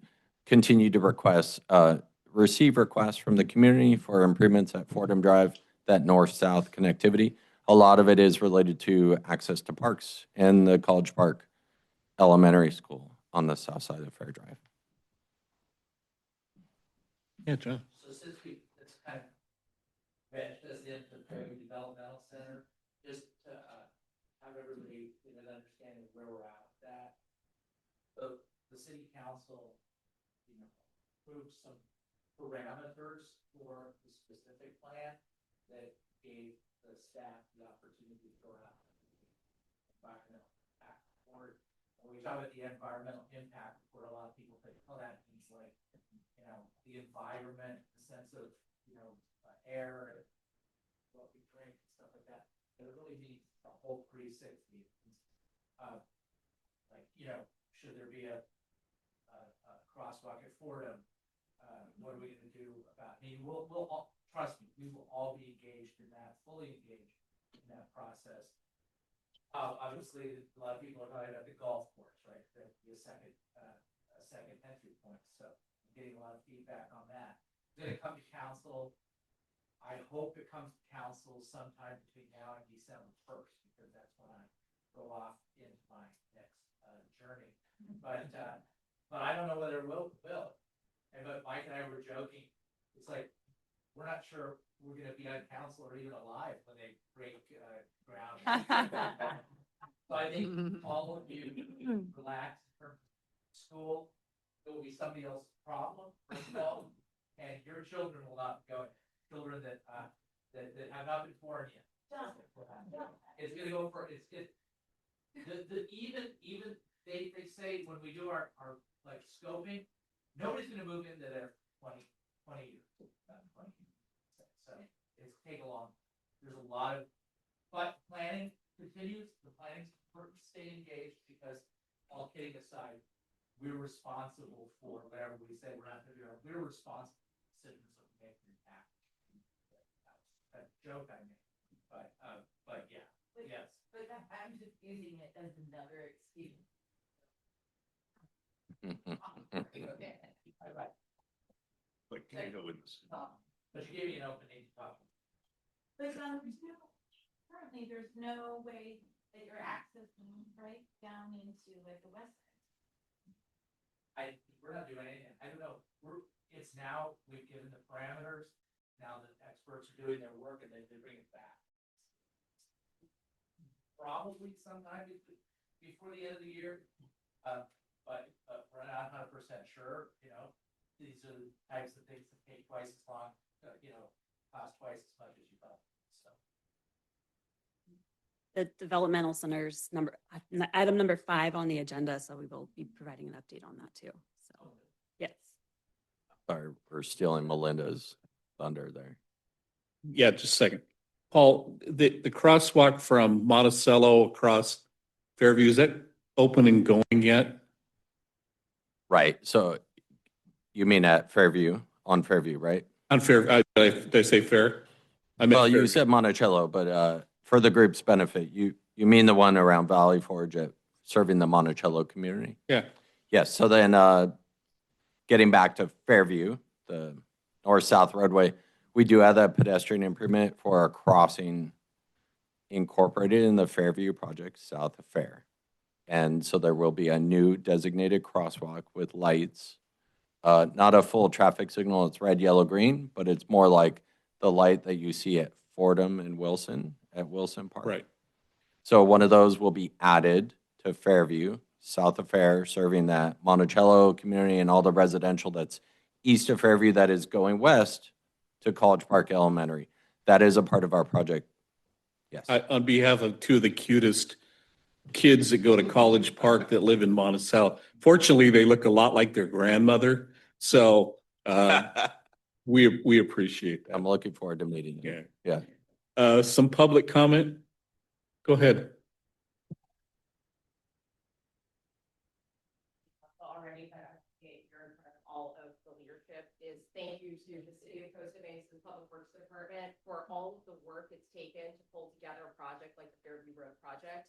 continued to receive requests from the community for improvements at Fordham Drive, that north-south connectivity. A lot of it is related to access to parks and the College Park Elementary School on the south side of Fair Drive. Yeah, John. So since it's kind of matched as the Prairie Developmental Center, just to have everybody get an understanding of where we're at with that. So the city council, approved some parameters for the specific plan that gave the staff the opportunity to go out. Environmental impact report. When we talk about the environmental impact report, a lot of people think, oh, that means like, the environment, the sense of, air, and what we drink and stuff like that. But it really means the whole 360. Should there be a crosswalk at Fordham? What are we going to do about? We'll all, trust me, we will all be engaged in that, fully engaged in that process. Obviously, a lot of people are talking about the golf course, right? That'd be a second entry point. So I'm getting a lot of feedback on that. It's going to come to council. I hope it comes to council sometime between now and December 1st, because that's when I go off into my next journey. But I don't know whether it will. But Mike and I were joking. It's like, we're not sure we're going to be on council or even alive when they break ground. So I think all of you relax in terms of school. It will be somebody else's problem, first of all, and your children will not go. Children that have not been born yet. It's going to go for even they say when we do our like scoping, nobody's going to move into their 20 years. 20 years. So it's take a long. There's a lot of, but planning continues. The planning's important to stay engaged, because all kidding aside, we're responsible for whatever we say we're not going to do. We're responsible for decisions that we make in act. That joke I made, but yeah, yes. But I'm just using it as another excuse. Okay. All right. Like, can you go with this? But you gave me an opening to talk. But currently there's no way that you're accessing right down into like the west side. We're not doing anything. I don't know. It's now, we've given the parameters. Now the experts are doing their work and they bring it back. Probably sometime before the end of the year. But we're not 100% sure. These are the types of things that take twice as long, cost twice as much as you thought. So the developmental centers item number 5 on the agenda, so we will be providing an update on that too. So yes. Sorry, we're stealing Melinda's thunder there. Yeah, just a second. Paul, the crosswalk from Monticello across Fairview, is that open and going yet? Right. So you mean at Fairview, on Fairview, right? On Fair, did I say Fair? I meant Well, you Fairview. said Monticello, but for the group's benefit, you mean the one around Valley Forge serving the Monticello community? Yeah. Yes. So then getting back to Fairview, the north-south roadway, we do have that pedestrian improvement for our crossing incorporated in the Fairview project south of Fair. And so there will be a new designated crosswalk with lights. Not a full traffic signal, it's red, yellow, green, but it's more like the light that you see at Fordham and Wilson, at Wilson Park. Right. So one of those will be added to Fairview, south of Fair, serving that Monticello community and all the residential that's east of Fairview that is going west to College Park Elementary. That is a part of our project. Yes. On behalf of two of the cutest kids that go to College Park that live in Monticello, fortunately, they look a lot like their grandmother. So We appreciate that. I'm looking forward to meeting Yeah. you. Yeah. Some public comment? Go ahead. Already, but I appreciate your in front of all of the leadership is thank you to the City of Costa Mesa Public Works Department for all of the work it's taken to pull together a project like the Fairview Road project.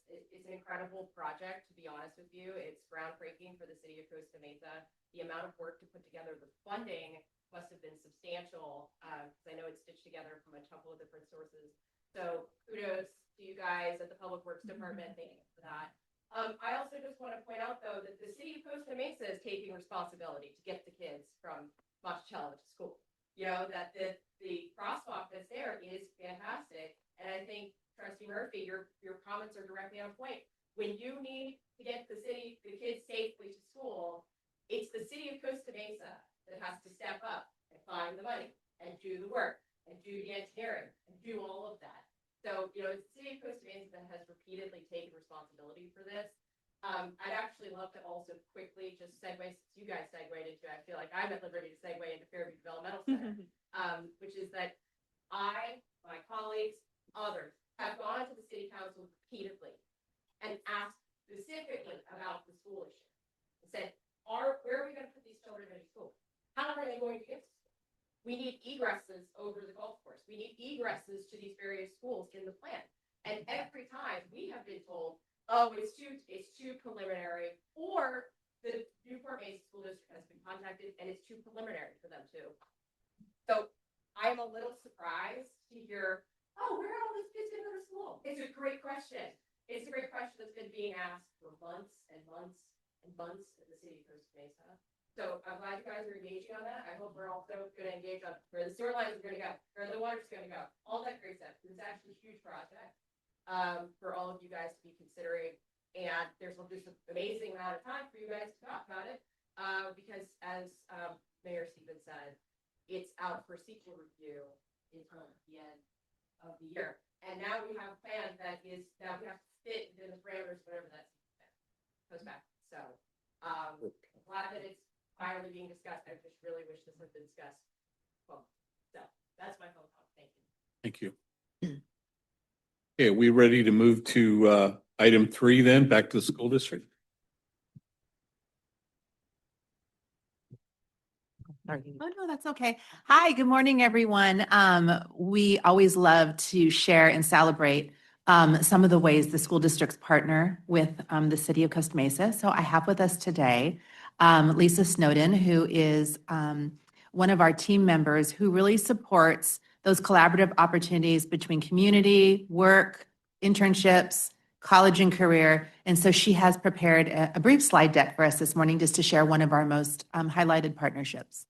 It's an incredible project, to be honest with you. It's groundbreaking for the City of Costa Mesa. The amount of work to put together the funding must have been substantial, because I know it's stitched together from a couple of different sources. So kudos to you guys at the Public Works Department. Thank you for that. I also just want to point out, though, that the City of Costa Mesa is taking responsibility to get the kids from Monticello to school. You know, that the crosswalk that's there is fantastic. And I think, Trustee Murphy, your comments are directly on point. When you need to get the kids safely to school, it's the City of Costa Mesa that has to step up and find the money and do the work and do the engineering and do all of that. So, you know, it's the City of Costa Mesa that has repeatedly taken responsibility for this. I'd actually love to also quickly just segue, since you guys segued into, I feel like I'm at liberty to segue into Fairview Developmental Center, which is that I, my colleagues, others have gone to the City Council repeatedly and asked specifically about the school issue and said, where are we going to put these children in school? How are they going to get to school? We need egresses over the golf course. We need egresses to these various schools in the plan. And every time we have been told, oh, it's too preliminary, or the Newport Mesa School District has been contacted and it's too preliminary for them too. So I'm a little surprised to hear, oh, where are all these kids going to go to school? It's a great question. It's a great question that's been being asked for months and months and months in the City of Costa Mesa. So I'm glad you guys are engaging on that. I hope we're also going to engage on where the sewer lines are going to go, where the water's going to go, all that great stuff. It's actually a huge project for all of you guys to be considering. And there's an amazing amount of time for you guys to talk about it because, as Mayor Stevens said, it's out for sequel review until the end of the year. And now we have a plan that we have to fit within the parameters, whatever that goes back. So glad that it's finally being discussed. I just really wish this had been discussed. Well, so that's my phone call. Thank you. Thank you. Okay, we ready to move to item 3 then, back to the school district? Oh, no, that's okay. Hi, good morning, everyone. We always love to share and celebrate some of the ways the school districts partner with the City of Costa Mesa. So I have with us today Lisa Snowden, who is one of our team members who really supports those collaborative opportunities between community, work, internships, college and career. And so she has prepared a brief slide deck for us this morning just to share one of our most highlighted partnerships.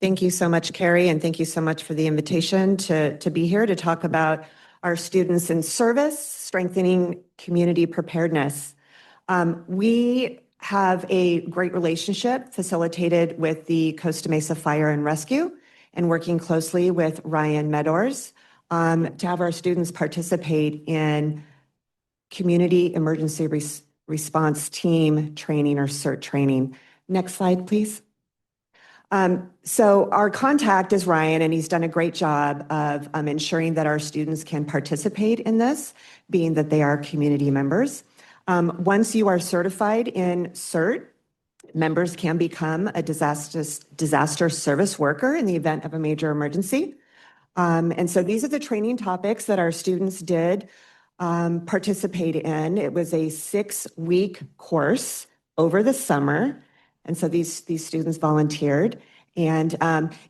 Thank you so much, Carrie, and thank you so much for the invitation to be here to talk about our students in service, strengthening community preparedness. We have a great relationship facilitated with the Costa Mesa Fire and Rescue and working closely with Ryan Meadors to have our students participate in community emergency response team training or CERT training. Next slide, please. So our contact is Ryan, and he's done a great job of ensuring that our students can participate in this, being that they are community members. Once you are certified in CERT, members can become a disaster service worker in the event of a major emergency. And so these are the training topics that our students did participate in. It was a 6-week course over the summer. And so these students volunteered, and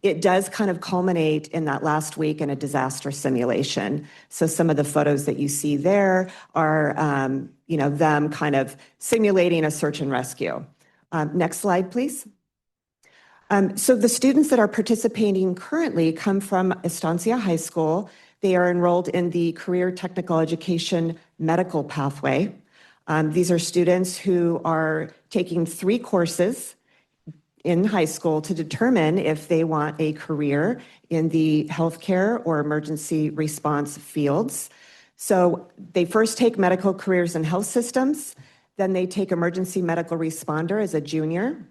it does kind of culminate in that last week in a disaster simulation. So some of the photos that you see there are, them kind of simulating a search and rescue. Next slide, please. So the students that are participating currently come from Estancia High School. They are enrolled in the Career Technical Education Medical Pathway. These are students who are taking 3 courses in high school to determine if they want a career in the healthcare or emergency response fields. So they first take medical careers in health systems, then they take emergency medical responder as a junior,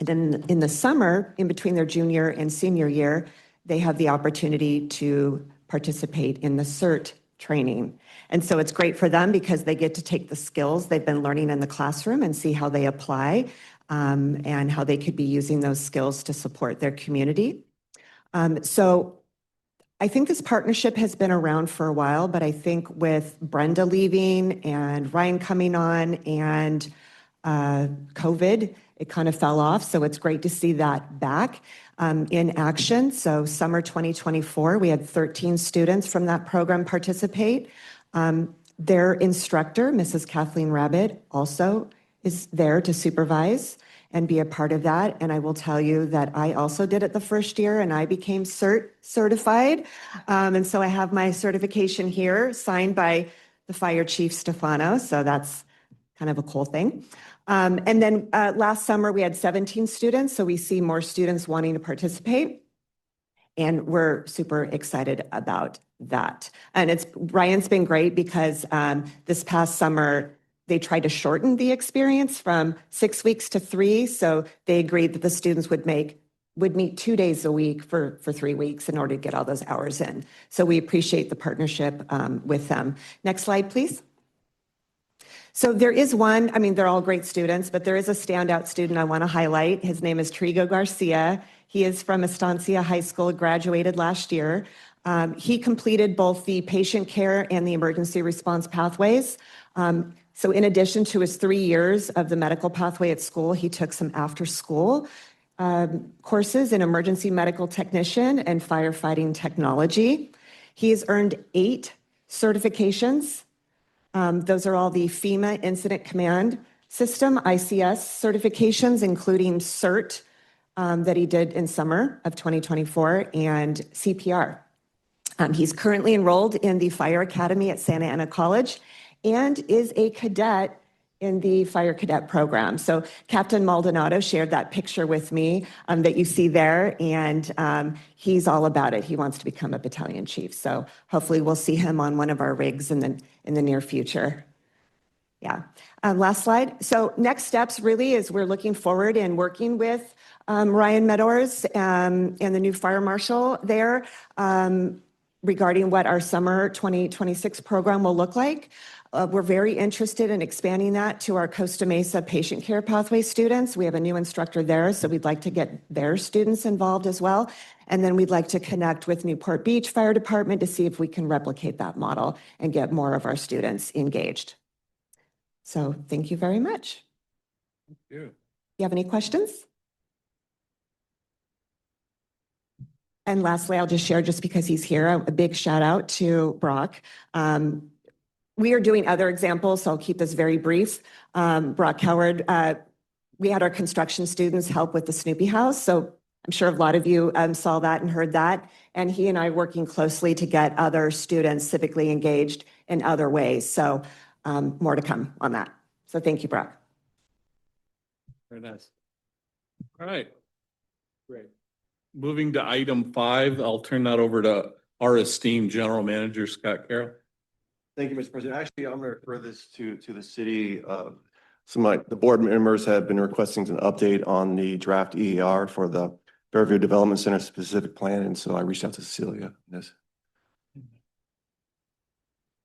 And then in the summer, in between their junior and senior year, they have the opportunity to participate in the CERT training. And so it's great for them because they get to take the skills they've been learning in the classroom and see how they apply and how they could be using those skills to support their community. So I think this partnership has been around for a while, but I think with Brenda leaving and Ryan coming on and COVID, it kind of fell off. So it's great to see that back in action. So summer 2024, we had 13 students from that program participate. Their instructor, Mrs. Kathleen Rabbit, also is there to supervise and be a part of that. And I will tell you that I also did it the first year and I became certified. And so I have my certification here signed by the fire chief, Stefano. So that's kind of a cool thing. And then last summer we had 17 students. So we see more students wanting to participate. And we're super excited about that. And Ryan's been great because this past summer, they tried to shorten the experience from 6 weeks to 3. So they agreed that the students would meet 2 days a week for 3 weeks in order to get all those hours in. So we appreciate the partnership with them. Next slide, please. So there is one, I mean, they're all great students, but there is a standout student I want to highlight. His name is Trigo Garcia. He is from Estancia High School, graduated last year. He completed both the patient care and the emergency response pathways. So in addition to his 3 years of the medical pathway at school, he took some after school courses in emergency medical technician and firefighting technology. He has earned 8 certifications. Those are all the FEMA Incident Command System, ICS certifications, including CERT that he did in summer of 2024 and CPR. He's currently enrolled in the Fire Academy at Santa Ana College and is a cadet in the Fire Cadet program. So Captain Maldonado shared that picture with me that you see there, and he's all about it. He wants to become a battalion chief. So hopefully we'll see him on one of our rigs in the near future. Yeah. Last slide. So next steps really is we're looking forward and working with Ryan Meadors and the new fire marshal there regarding what our summer 2026 program will look like. We're very interested in expanding that to our Costa Mesa patient care pathway students. We have a new instructor there, so we'd like to get their students involved as well. And then we'd like to connect with Newport Beach Fire Department to see if we can replicate that model and get more of our students engaged. So thank you very much. Thank you. You have any questions? And lastly, I'll just share, just because he's here, a big shout out to Brock. We are doing other examples, so I'll keep this very brief. Brock Howard, we had our construction students help with the Snoopy house. So I'm sure a lot of you saw that and heard that. And he and I are working closely to get other students civically engaged in other ways. So more to come on that. So thank you, Brock. Very nice. All right. Great. Moving to item 5, I'll turn that over to our esteemed General Manager, Scott Carroll. Thank you, Mr. President. Actually, I'm going to refer this to the city. The board members have been requesting an update on the draft EAR for the Fairview Development Center specific plan, and so I reached out to Cecilia. Yes.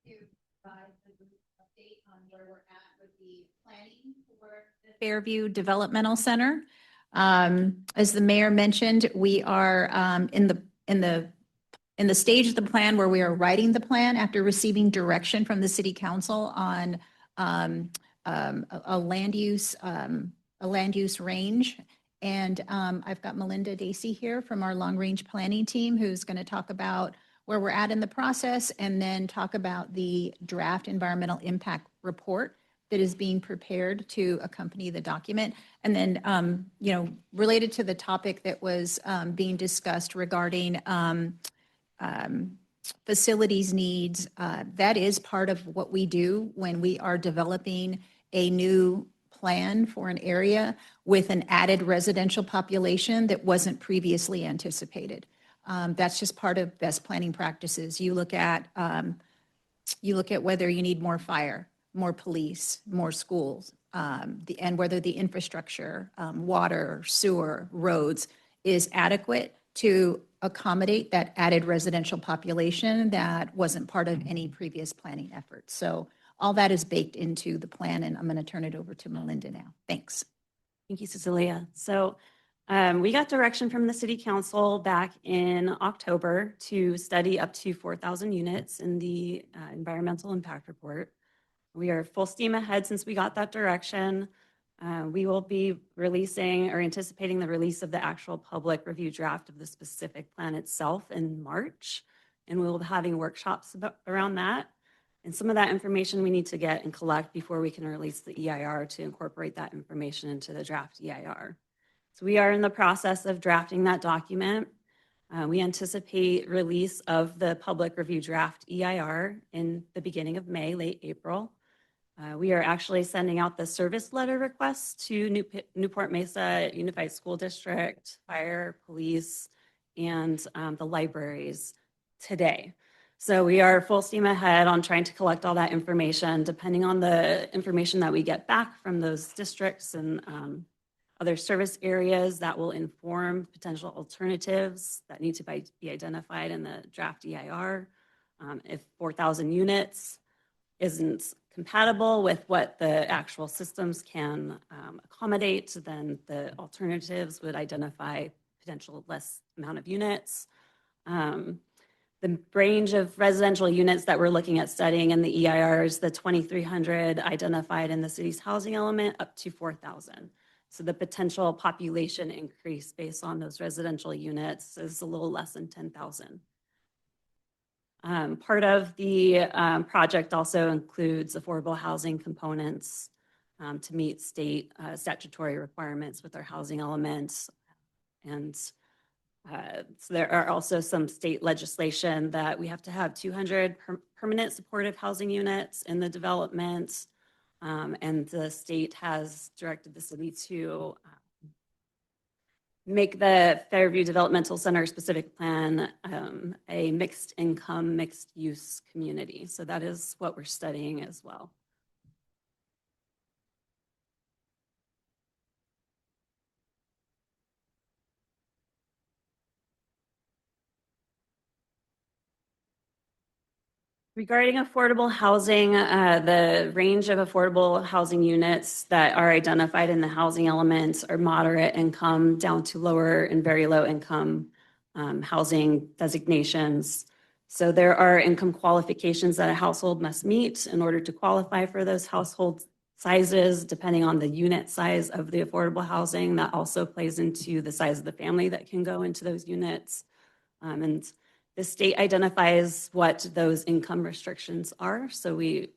Update on where we're at with the planning for the Fairview Developmental Center. As the mayor mentioned, we are in the stage of the plan where we are writing the plan after receiving direction from the city council on a land use range. And I've got Melinda Dacey here from our long range planning team, who's going to talk about where we're at in the process and then talk about the draft environmental impact report that is being prepared to accompany the document. And then, related to the topic that was being discussed regarding facilities needs, that is part of what we do when we are developing a new plan for an area with an added residential population that wasn't previously anticipated. That's just part of best planning practices. You look at whether you need more fire, more police, more schools, and whether the infrastructure, water, sewer, roads is adequate to accommodate that added residential population that wasn't part of any previous planning effort. So all that is baked into the plan, and I'm going to turn it over to Melinda now. Thanks. Thank you, Cecilia. So we got direction from the city council back in October to study up to 4,000 units in the environmental impact report. We are full steam ahead since we got that direction. We will be releasing or anticipating the release of the actual public review draft of the specific plan itself in March. And we will be having workshops around that. And some of that information we need to get and collect before we can release the EIR to incorporate that information into the draft EIR. So we are in the process of drafting that document. We anticipate release of the public review draft EIR in the beginning of May, late April. We are actually sending out the service letter requests to Newport Mesa Unified School District, fire, police, and the libraries today. So we are full steam ahead on trying to collect all that information. Depending on the information that we get back from those districts and other service areas, that will inform potential alternatives that need to be identified in the draft EIR. If 4,000 units isn't compatible with what the actual systems can accommodate, then the alternatives would identify potential less amount of units. The range of residential units that we're looking at studying in the EIR is the 2,300 identified in the city's housing element up to 4,000. So the potential population increase based on those residential units is a little less than 10,000. Part of the project also includes affordable housing components to meet state statutory requirements with our housing elements. And so there are also some state legislation that we have to have 200 permanent supportive housing units in the development. And the state has directed the city to make the Fairview Developmental Center specific plan a mixed income, mixed use community. So that is what we're studying as well. Regarding affordable housing, the range of affordable housing units that are identified in the housing elements are moderate income down to lower and very low income housing designations. So there are income qualifications that a household must meet in order to qualify for those household sizes, depending on the unit size of the affordable housing. That also plays into the size of the family that can go into those units. And the state identifies what those income restrictions are. So we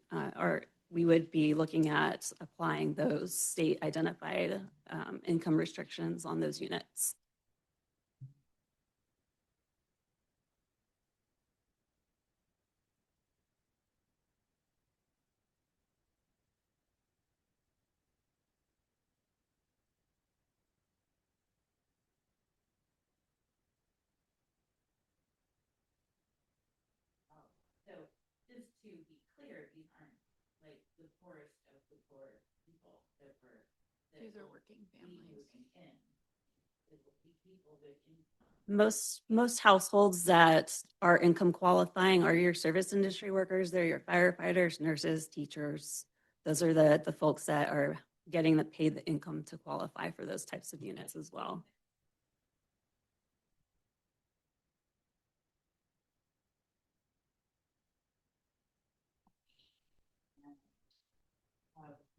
would be looking at applying those state identified income restrictions on those units. So just to be clear, these aren't like the poorest of the poor people that were. These are working families. Most households that are income qualifying are your service industry workers. They're your firefighters, nurses, teachers. Those are the folks that are getting paid the income to qualify for those types of units as well.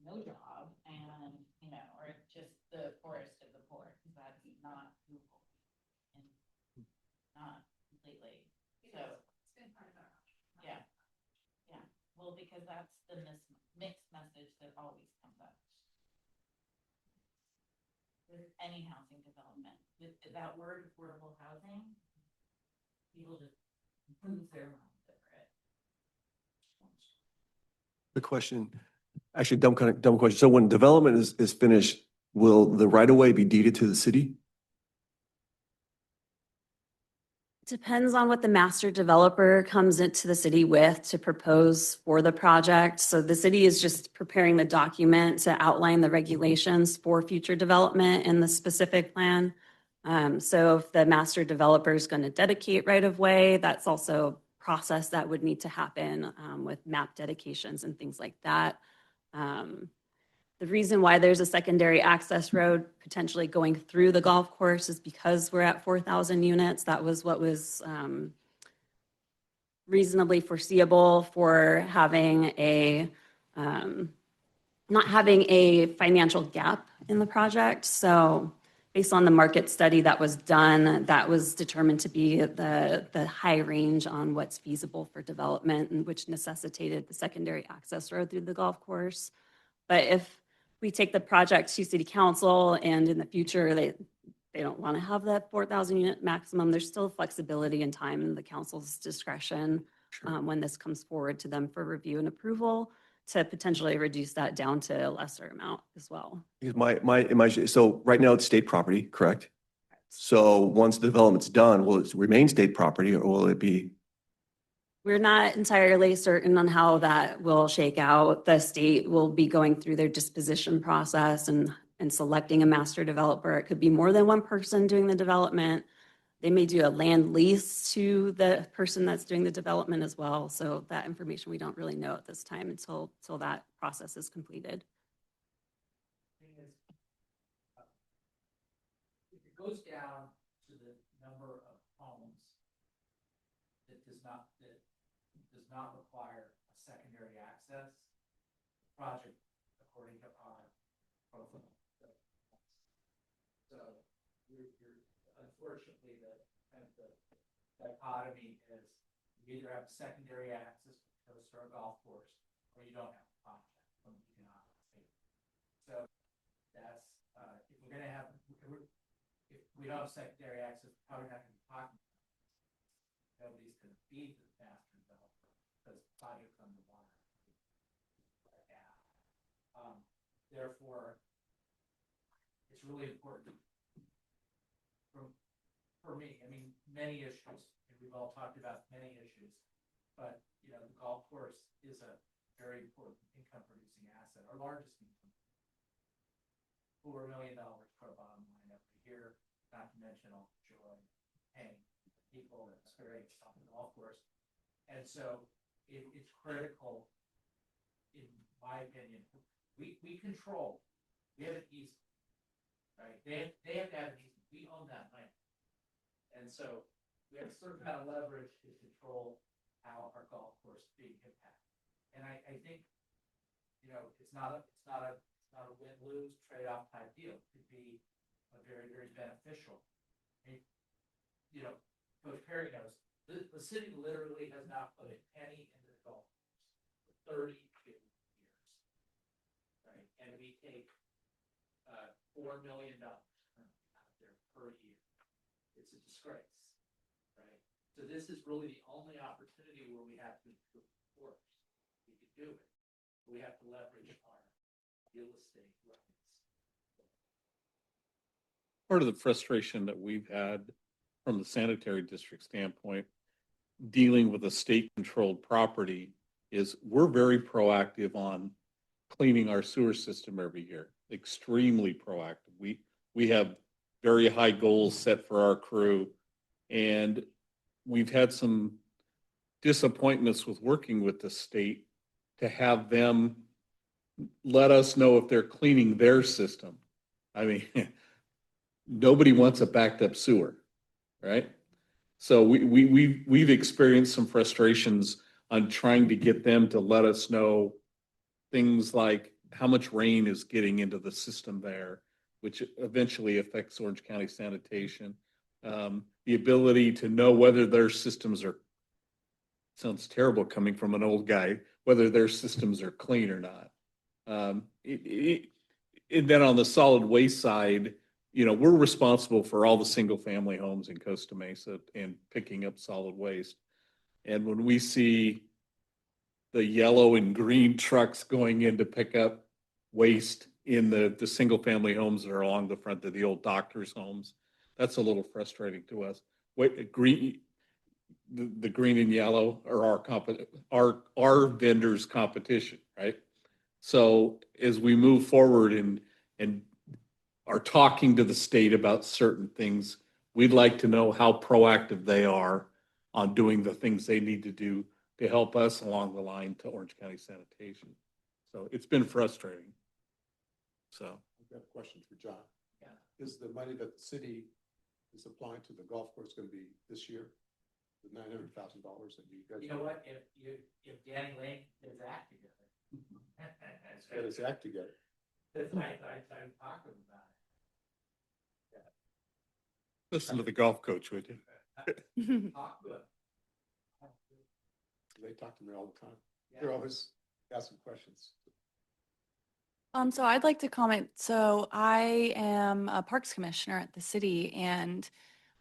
No job and, or just the poorest of the poor, because that's not doable. And not completely. So it's been part of our yeah. Yeah. Well, because that's the mixed message that always comes up. With any housing development, with that word affordable housing, people just lose their minds over it. The question, actually dumb question. So when development is finished, will the right of way be deeded to the city? depends on what the master developer comes into the city with to propose for the project. So the city is just preparing the document to outline the regulations for future development in the specific plan. So if the master developer is going to dedicate right of way, that's also a process that would need to happen with map dedications and things like that. The reason why there's a secondary access road potentially going through the golf course is because we're at 4,000 units. That was what was reasonably foreseeable for having not having a financial gap in the project. So based on the market study that was done, that was determined to be the high range on what's feasible for development, and which necessitated the secondary access road through the golf course. But if we take the project to city council and in the future they don't want to have that 4,000 unit maximum, there's still flexibility and time in the council's discretion when this comes forward to them for review and approval to potentially reduce that down to a lesser amount as well. Because so right now it's state property, correct? So once the development's done, will it remain state property or will it be? We're not entirely certain on how that will shake out. The state will be going through their disposition process and selecting a master developer. It could be more than one person doing the development. They may do a land lease to the person that's doing the development as well. So that information we don't really know at this time until that process is completed. If it goes down to the number of homes that does not require a secondary access project according to our profile. So you're unfortunately the dichotomy is you either have secondary access to a golf course or you don't have a project from the economic state. So that's if we're gonna have if we don't have secondary access, we're probably not gonna be talking about it. Nobody's gonna feed the master developer because projects underwater right now. Therefore, it's really important for me. I mean, many issues, and we've all talked about many issues, but you know, the golf course is a very important income producing asset, our largest income. $4 million per bottom line every year, not to mention all the joy, paying people that experience on the golf course. And so it's critical, in my opinion, we control, we have an easement, right? They have to have an easement, we own that land. And so we have a certain amount of leverage to control how our golf course is being impacted. And I think, you know, it's not a win-lose trade-off type deal. It could be a very, very beneficial. I mean, you know, Coach Perry knows the city literally has not put a penny into the golf course for 32 years, right? And we take $4 million out there per year. It's a disgrace, right? So this is really the only opportunity where we have to improve the course. We can do it, but we have to leverage our real estate rights. Part of the frustration that we've had from the sanitary district standpoint, dealing with a state-controlled property, is we're very proactive on cleaning our sewer system every year. Extremely proactive. We have very high goals set for our crew, and we've had some disappointments with working with the state to have them let us know if they're cleaning their system. I mean, nobody wants a backed up sewer, right? So we've experienced some frustrations on trying to get them to let us know things like how much rain is getting into the system there, which eventually affects Orange County sanitation. The ability to know whether their systems are, sounds terrible coming from an old guy, whether their systems are clean or not. And then on the solid waste side, you know, we're responsible for all the single family homes in Costa Mesa and picking up solid waste. And when we see the yellow and green trucks going in to pick up waste in the single family homes that are along the front of the old doctors' homes, that's a little frustrating to us. the green and yellow are our vendors' competition, right? So as we move forward and are talking to the state about certain things, we'd like to know how proactive they are on doing the things they need to do to help us along the line to Orange County Sanitation. So it's been frustrating. So. I've got a question for John. Is the money that the city is applying to the golf course going to be this year? The $900,000 that you guys. You know what, if Danny Lane gets his act together. Get his act together. That's right, I'm talking about it. Listen to the golf coach, would you? Talk to it. They talk to me all the time. They're always asking questions. So I'd like to comment. So I am a parks commissioner at the city, and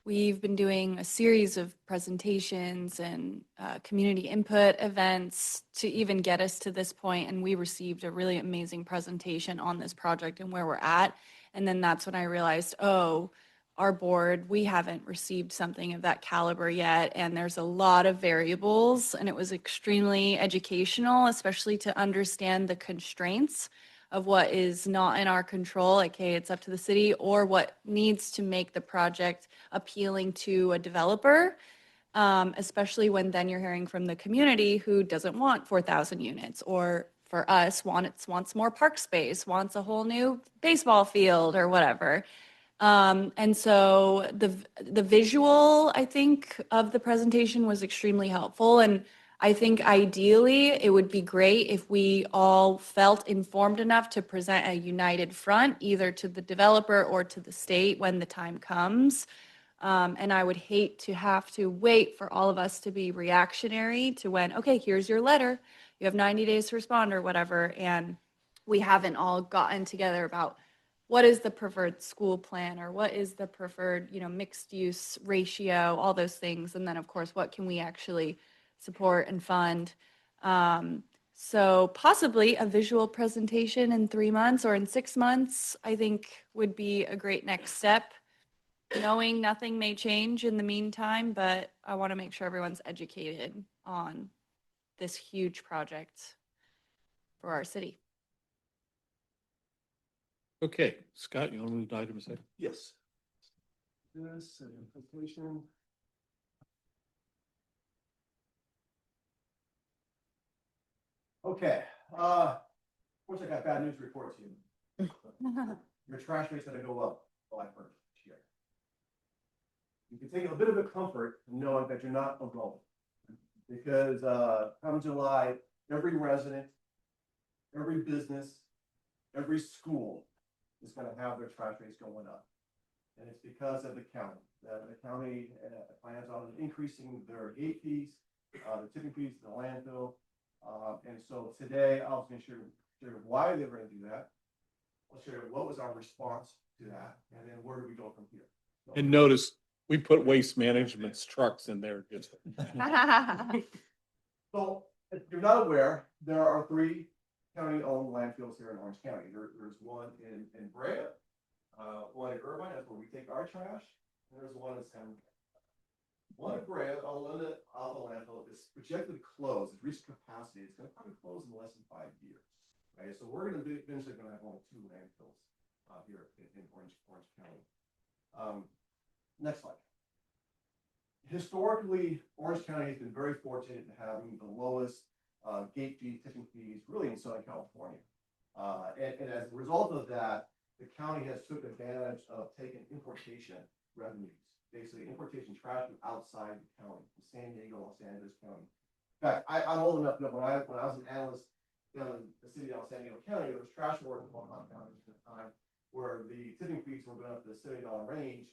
we've been doing a series of presentations and community input events to even get us to this point. And we received a really amazing presentation on this project and where we're at. And then that's when I realized, oh, our board, we haven't received something of that caliber yet. And there's a lot of variables, and it was extremely educational, especially to understand the constraints of what is not in our control, like, hey, it's up to the city, or what needs to make the project appealing to a developer, especially when then you're hearing from the community who doesn't want 4,000 units, or for us, wants more park space, wants a whole new baseball field or whatever. And so the visual, I think, of the presentation was extremely helpful. And I think ideally it would be great if we all felt informed enough to present a united front, either to the developer or to the state when the time comes. And I would hate to have to wait for all of us to be reactionary to when, okay, here's your letter, you have 90 days to respond or whatever. And we haven't all gotten together about what is the preferred school plan, or what is the preferred, mixed use ratio, all those things. And then of course, what can we actually support and fund? So possibly a visual presentation in 3 months or in 6 months, I think would be a great next step. Knowing nothing may change in the meantime, but I want to make sure everyone's educated on this huge project for our city. Okay, Scott, you want to move to item 6? Yes. This completion. Okay, of course I got bad news to report to you. Your trash rate's gonna go up July 1st this year. You can take a bit of a comfort knowing that you're not alone. Because come July, every resident, every business, every school is gonna have their trash rates going up. And it's because of the county. The county plans on increasing their gate fees, the tipping fees, the landfill. And so today I was going to share why they were going to do that. I'll share what was our response to that, and then where do we go from here. So, And notice we put Waste Management's trucks in there. Just so if you're not aware, there are 3 county-owned landfills here in Orange County. There's one in Brea, one in Irvine, that's where we take our trash, and there's one in San. One in Brea, Alta landfill is projected to close, it's reached capacity, it's gonna probably close in less than 5 years. Right, so we're gonna be eventually gonna have only 2 landfills here in Orange County. Next slide. Historically, Orange County has been very fortunate in having the lowest gate fee, tipping fees, really in Southern California. And as a result of that, the county has took advantage of taking importation revenues, basically importation trash from outside the county, from San Diego, Los Angeles County. In fact, I'm old enough that when I was an analyst down in the city of San Diego County, there was trash work going on down at the time where the tipping fees were going up to the $70 range.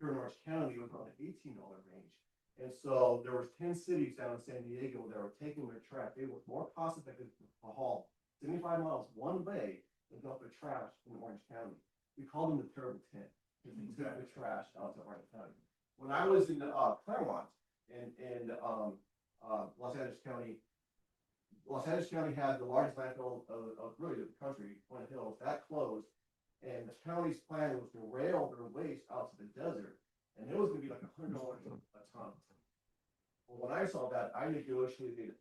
Here in Orange County, it was on the $18 range. And so there was 10 cities down in San Diego that were taking their trash. It was more cost effective to haul 75 miles one way than dump their trash in Orange County. We called them the Terrible 10 because they took the trash out to Orange County. When I was in Claremont and Los Angeles County had the largest landfill of really the country, Point Hills, that closed. And the county's plan was to rail their waste out to the desert. And it was going to be like $100 a ton. Well, I saw that, I negotiated,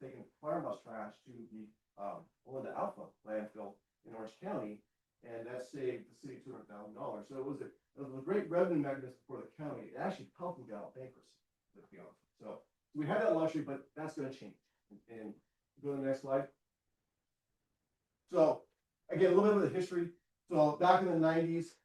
taking firehouse trash to the, Melinda Alpha landfill in Orange County. And that saved the city $200,000. So it was a great revenue mechanism for the county. It actually helped them get out of bankruptcy, let's be honest. So we had that luxury, but that's gonna change. And go to the next slide. So again, a little bit of the history. So back in the 90s,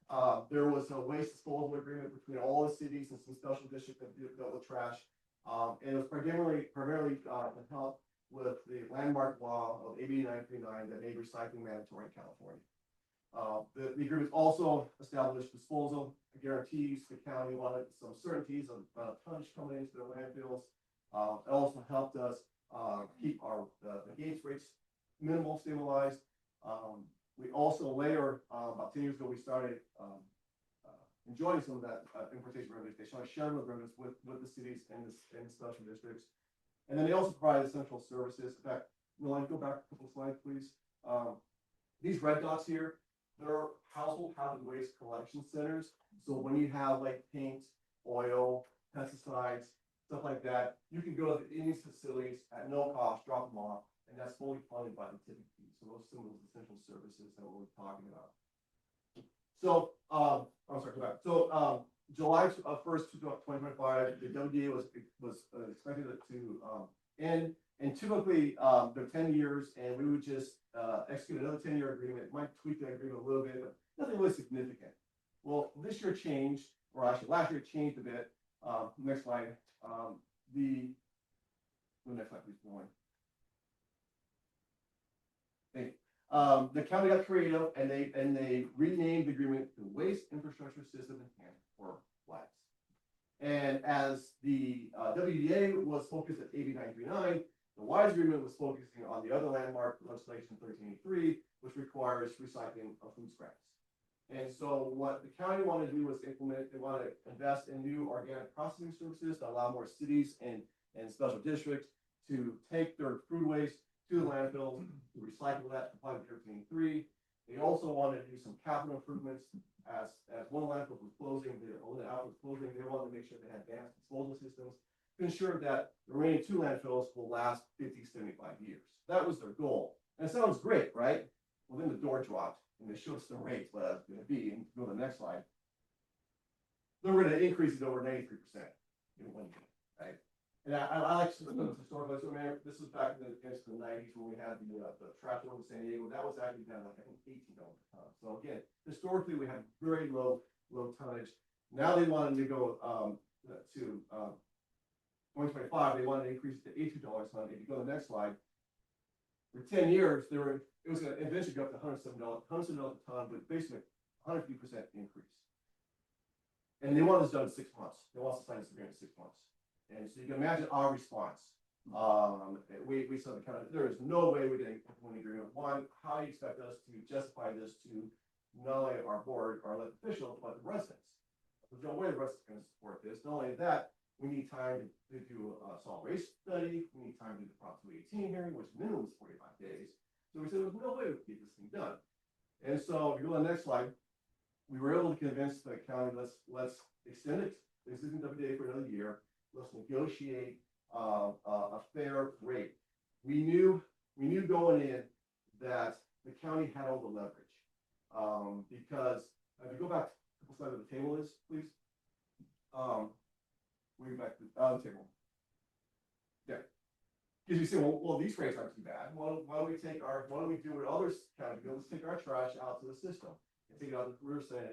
there was a waste disposal agreement between all the cities and some special districts that dealt with trash. And it was primarily to help with the landmark law of AB 939 that made recycling mandatory in California. The agreement also established disposal guarantees. The county wanted some certainties of tonnage coming into the landfills. It also helped us keep our the gates rates minimal, stabilized. We also later, about 10 years ago, we started enjoying some of that importation revenues. They started sharing those revenues with the cities and the special districts. And then they also provide essential services. In fact, Milan, go back a couple slides, please. These red dots here, they're household hazard waste collection centers. So when you have like paint, oil, pesticides, stuff like that, you can go to these facilities at no cost, drop them off, and that's fully funded by the tipping fee. So those are some of those essential services that we're talking about. So, I'm sorry, go back. So, July 1st, 2025, the WDA was expected to end. And typically, they're 10 years, and we would just execute another 10-year agreement. Might tweak that agreement a little bit, but nothing really significant. Well, this year changed, or actually last year it changed a bit. Next slide. The next slide, please. The county got creative, and they renamed the agreement to Waste Infrastructure System Enhancement, or WISE. And as the WDA was focused at AB 939, the WISE agreement was focusing on the other landmark legislation 1383, which requires recycling of food scraps. And so what the county wanted to do was implement, they wanted to invest in new organic processing services to allow more cities and special districts to take their food waste to the landfill, to recycle that, comply with 1383. They also wanted to do some capital improvements as one landfill was closing, the outlet was closing, they wanted to make sure they had advanced disposal systems to ensure that the remaining 2 landfills will last 50, 75 years. That was their goal. And it sounds great, right? Well, then the door dropped and they showed us the rates, what that's going to be. And go to the next slide. They're going to increase it over 93% in 1 year, right? And I like to historically, so man, this was back in the 90s when we had the trash in San Diego. That was actually down like I think $18 a ton. So again, historically we had very low tonnage. Now they wanted to go to 2025. They wanted to increase it to $82 a ton. If you go to the next slide, for 10 years it was going to eventually go up to $107 a ton, but basically 150% increase. And they want this done in 6 months. They want us to sign this agreement in 6 months. And so you can imagine our response. We said, there is no way we're going to implement an agreement. One, how do you expect us to justify this to not only our board, our elected officials, but the residents? There's no way the residents are going to support this. Not only that, we need time to do a solid waste study. We need time to do the Prop 218 hearing, which minimum is 45 days. So we said, there's no way we can get this thing done. And so if you go to the next slide, we were able to convince the county, let's extend it, this isn't WDA for another year. Let's negotiate a fair rate. We knew going in that the county had all the leverage because if you go back to the side of the table is, please. We go back to the table. Yeah. Because you say, well, these rates aren't too bad. Why don't we do what others counties do? Let's take our trash out to the system and take it out to the riverside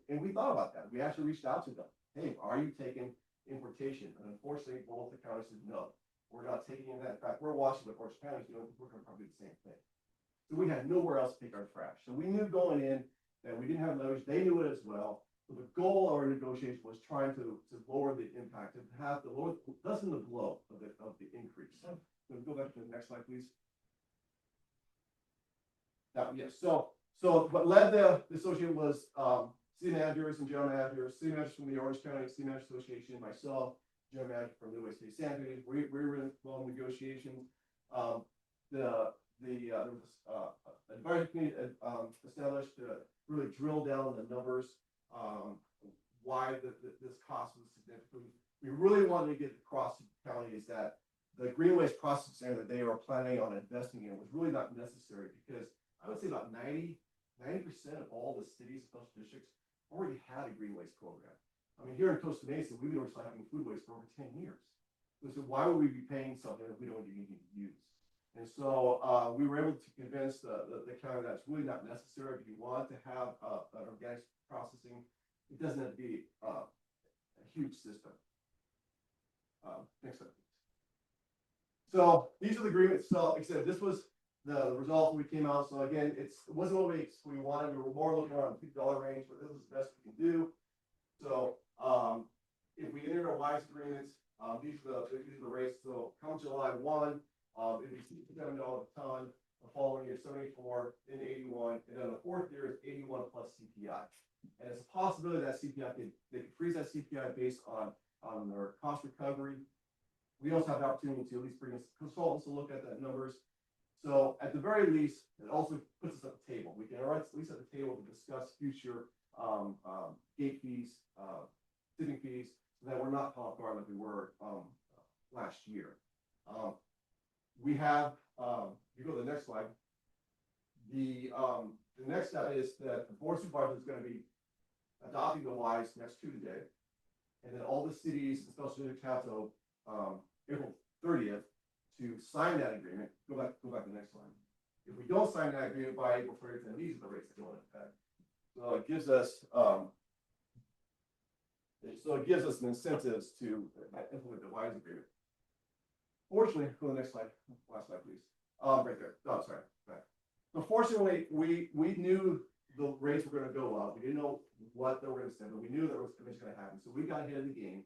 and we thought about that. We actually reached out to them. Hey, are you taking importation? And unfortunately, both the counties said no. We're not taking that. In fact, we're watching what Orange County's doing. We're going to probably do the same thing. So we had nowhere else to take our trash. So we knew going in that we didn't have leverage. They knew it as well. So the goal of our negotiation was trying to lower the impact, to have the lower, lessen the blow of the increase. So go back to the next slide, please. Now, yes. So what led the association was city managers and general managers, city managers from the Orange County City Managers Association, myself, general manager from the State Sanitary. We were in long negotiations. There was an advisory committee established to really drill down the numbers, why this cost was significant. We really wanted to get across county is that the green waste processing center that they are planning on investing in was really not necessary because I would say about 90% of all the cities, special districts already had a green waste program. I mean, here in Costa Mesa, we've been recycling food waste for over 10 years. So why would we be paying something that we don't even need to use? And so we were able to convince the county that it's really not necessary. If you want to have an organic processing, it doesn't have to be a huge system. Next up. So these are the agreements. So like I said, this was the result we came out. So again, it wasn't what we wanted. We were more looking around the $50 range, but this is the best we can do. So if we enter a WISE agreements, these are the rates. So come July 1, it'd be $67 a ton. The following year, 74, then 81, and then the fourth year is 81 plus CPI. And it's a possibility that CPI they could freeze that CPI based on their cost recovery. We also have the opportunity to at least bring in consultants to look at that numbers. So at the very least, it also puts us at the table. We can at least at the table to discuss future gate fees, tipping fees, so that we're not caught off guard like we were last year. We have, you go to the next slide. The next step is that the board of supervisors is going to be adopting the WISE next Tuesday, and then all the cities, especially the capital, April 30th, to sign that agreement. Go back to the next slide. If we don't sign that agreement by April 30th, then these are the rates that go into effect. So it gives us some incentives to implement the WISE agreement. Fortunately, go to the next slide. Last slide, please. Right there. Oh, sorry. Right. So fortunately, we knew the rates were going to go up. We didn't know what they were going to send, but we knew that was eventually going to happen. So we got ahead of the game.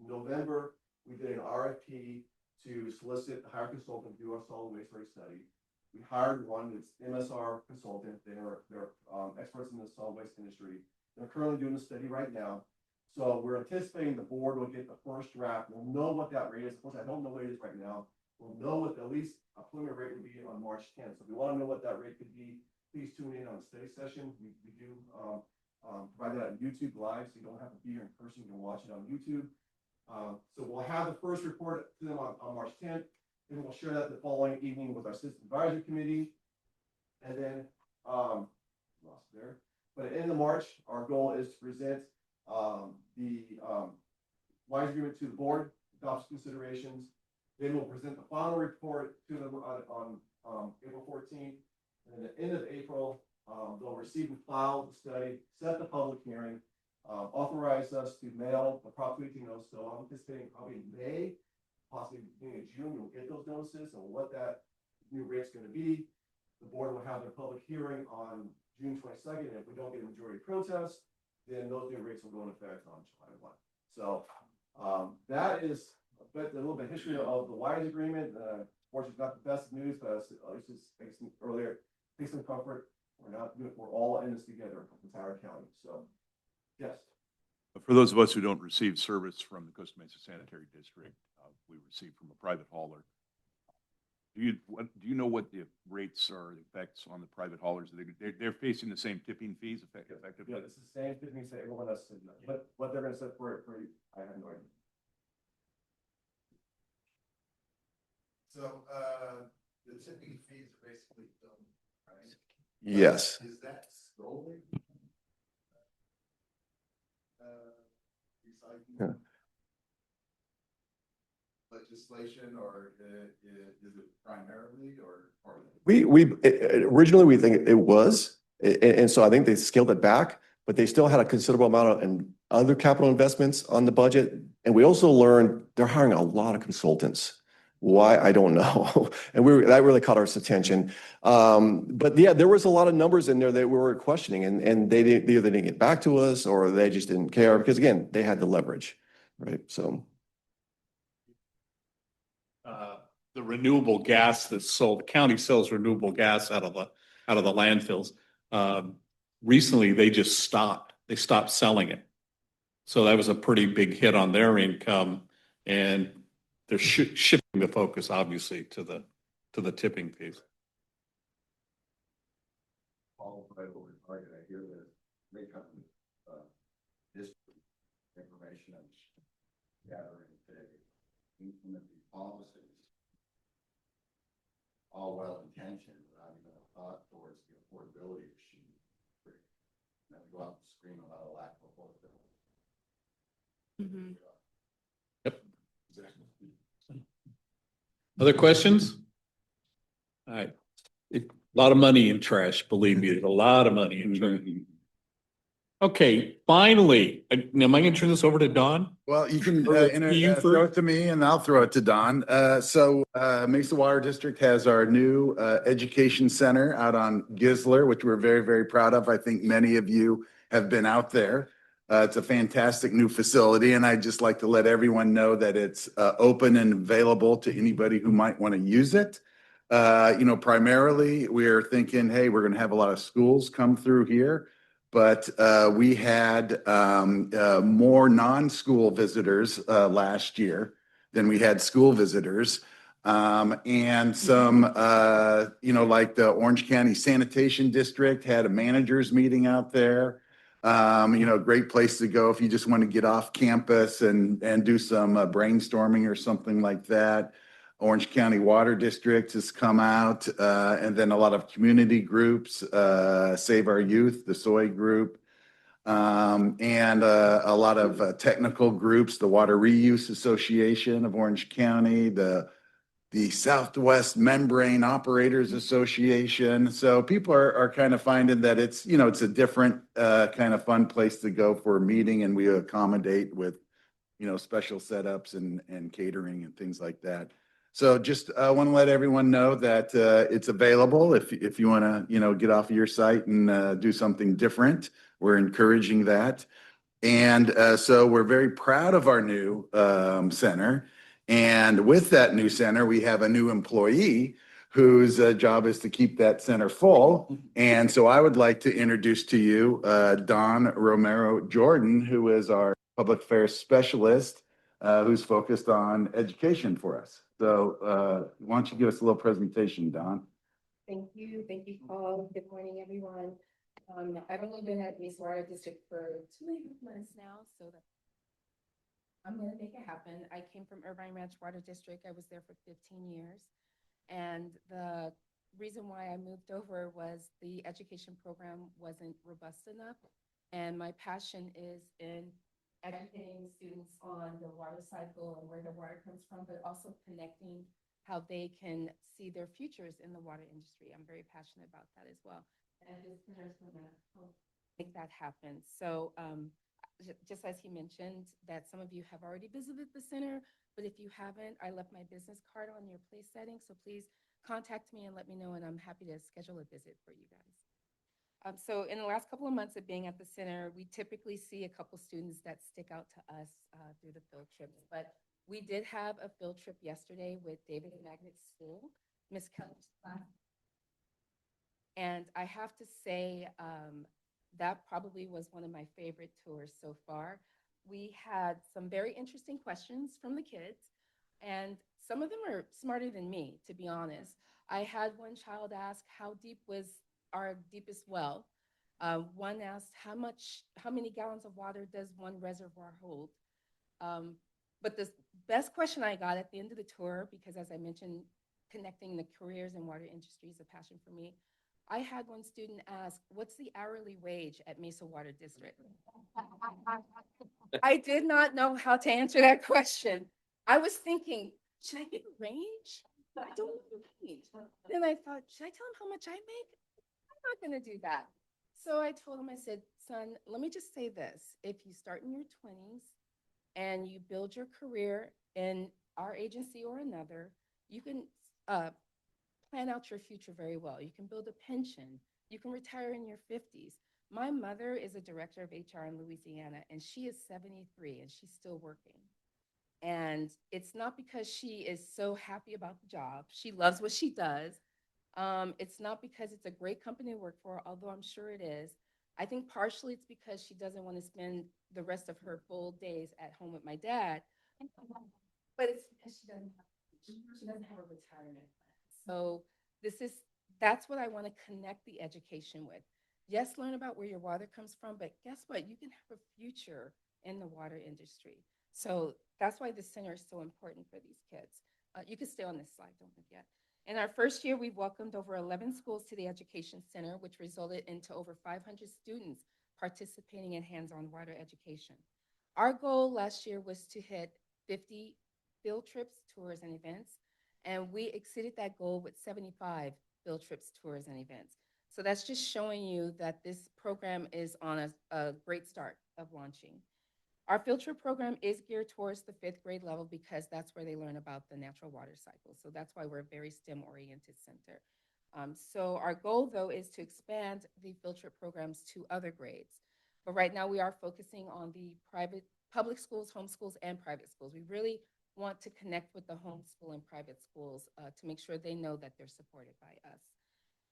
In November, we did an RFP to solicit a hire consultant to do our solid waste rate study. We hired one that's MSR consultant. They're experts in the solid waste industry. They're currently doing the study right now. So we're anticipating the board will get the first draft. We'll know what that rate is. Of course, I don't know what it is right now. We'll know what at least a preliminary rate would be on March 10th. So if you want to know what that rate could be, please tune in on the study session. We do provide that on YouTube live, so you don't have to be here in person. You can watch it on YouTube. So we'll have the first report to them on March 10th, and we'll share that the following evening with our system advisory committee. And then, lost there. But at the end of March, our goal is to present the WISE agreement to the board, adopts considerations. Then we'll present the final report to them on April 14th. And at the end of April, they'll receive and file the study, set the public hearing, authorize us to mail the Prop 218 notice. So I'm anticipating probably in May, possibly beginning of June, we'll get those notices and what that new rate's going to be. The board will have their public hearing on June 22nd. And if we don't get a majority protest, then those new rates will go into effect on July 1. So that is a little bit of history of the WISE agreement. Fortunately, it's not the best news, but at least it's makes some earlier peace and comfort. We're all in this together, entire county. So, yes. For those of us who don't receive service from the Costa Mesa Sanitary District, we receive from a private hauler. Do you know what the rates are, the effects on the private haulers? They're facing the same tipping fees effectively? Yeah, it's the same tipping fees that everyone else said. But what they're going to set for I have no idea. So the tipping fees are basically done, right? Yes. Is that solely recycling legislation, or is it primarily or part of it? We originally we think it was, and so I think they scaled it back, but they still had a considerable amount of other capital investments on the budget. And we also learned they're hiring a lot of consultants. Why, I don't know. And that really caught our attention. But yeah, there was a lot of numbers in there that we were questioning, and they either didn't get back to us or they just didn't care because again, they had the leverage, right? So. The renewable gas that's sold, the county sells renewable gas out of the landfills. Recently, they just stopped. They stopped selling it. So that was a pretty big hit on their income, and they're shifting the focus, obviously, to the tipping fees. All right, over target. I hear that big company district information I'm gathering today. implement these policies. All well intentioned, without even a thought towards the affordability issue. And we go out and scream about a lack of affordability. Yep. Other questions? All right. A lot of money in trash, believe me, a lot of money in trash. Okay, finally, am I gonna turn this over to Don? Well, you can Or you throw first? it to me and I'll throw it to Don. Mesa Water District has our new education center out on Gisler, which we're very, very proud of. I think many of you have been out there. It's a fantastic new facility, and I'd just like to let everyone know that it's open and available to anybody who might want to use it. Primarily, we're thinking, hey, we're going to have a lot of schools come through here. But we had more non-school visitors last year than we had school visitors. And some, like the Orange County Sanitation District had a managers meeting out there. Great place to go if you just want to get off campus and do some brainstorming or something like that. Orange County Water District has come out, and then a lot of community groups, Save Our Youth, the Soy Group, and a lot of technical groups, the Water Reuse Association of Orange County, the Southwest Membrane Operators Association. So people are kind of finding that it's a different kind of fun place to go for a meeting, and we accommodate with special setups and catering and things like that. So just want to let everyone know that it's available if you want to, get off of your site and do something different. We're encouraging that. And so we're very proud of our new center. And with that new center, we have a new employee whose job is to keep that center full. And so I would like to introduce to you Don Romero Jordan, who is our public affairs specialist, who's focused on education for us. So why don't you give us a little presentation, Don? Thank you, Paul. Good morning, everyone. I've only been at Mesa Water District for 2.5 months now, so I'm gonna make it happen. I came from Irvine Ranch Water District. I was there for 15 years. And the reason why I moved over was the education program wasn't robust enough. And my passion is in educating students on the water cycle and where the water comes from, but also connecting how they can see their futures in the water industry. I'm very passionate about that as well. And this center is gonna help make that happen. So just as he mentioned, that some of you have already visited the center, but if you haven't, I left my business card on your place setting. So please contact me and let me know, and I'm happy to schedule a visit for you guys. So in the last couple of months of being at the center, we typically see a couple students that stick out to us through the field trips. But we did have a field trip yesterday with David Magnet's school, Miss Kelly's class. And I have to say that probably was one of my favorite tours so far. We had some very interesting questions from the kids, and some of them are smarter than me, to be honest. I had one child ask, how deep was our deepest well? One asked, how many gallons of water does one reservoir hold? But the best question I got at the end of the tour, because as I mentioned, connecting the careers in water industry is a passion for me. I had one student ask, what's the hourly wage at Mesa Water District? I did not know how to answer that question. I was thinking, should I give a range? I don't know the range. Then I thought, should I tell him how much I make? I'm not gonna do that. So I told him, I said, son, let me just say this. If you start in your 20s and you build your career in our agency or another, you can plan out your future very well. You can build a pension. You can retire in your 50s. My mother is a director of HR in Louisiana, and she is 73 and she's still working. And it's not because she is so happy about the job. She loves what she does. It's not because it's a great company to work for, although I'm sure it is. I think partially it's because she doesn't want to spend the rest of her full days at home with my dad. But it's because she doesn't have a retirement plan. So that's what I want to connect the education with. Yes, learn about where your water comes from, but guess what? You can have a future in the water industry. So that's why this center is so important for these kids. You can stay on this slide, don't forget. In our first year, we welcomed over 11 schools to the Education Center, which resulted into over 500 students participating in hands-on water education. Our goal last year was to hit 50 field trips, tours, and events, and we exceeded that goal with 75 field trips, tours, and events. So that's just showing you that this program is on a great start of launching. Our field trip program is geared towards the 5th grade level because that's where they learn about the natural water cycle. So that's why we're a very STEM-oriented center. So our goal, though, is to expand the field trip programs to other grades. But right now we are focusing on the public schools, homeschools, and private schools. We really want to connect with the homeschool and private schools to make sure they know that they're supported by us.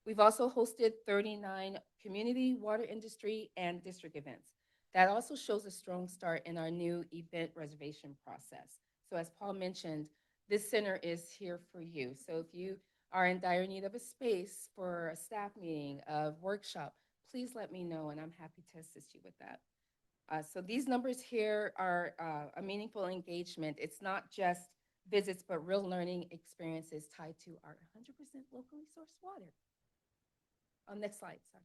We've also hosted 39 community, water industry, and district events. That also shows a strong start in our new event reservation process. So as Paul mentioned, this center is here for you. So if you are in dire need of a space for a staff meeting, a workshop, please let me know and I'm happy to assist you with that. So these numbers here are a meaningful engagement. It's not just visits, but real learning experiences tied to our 100% locally sourced water. Next slide, sorry.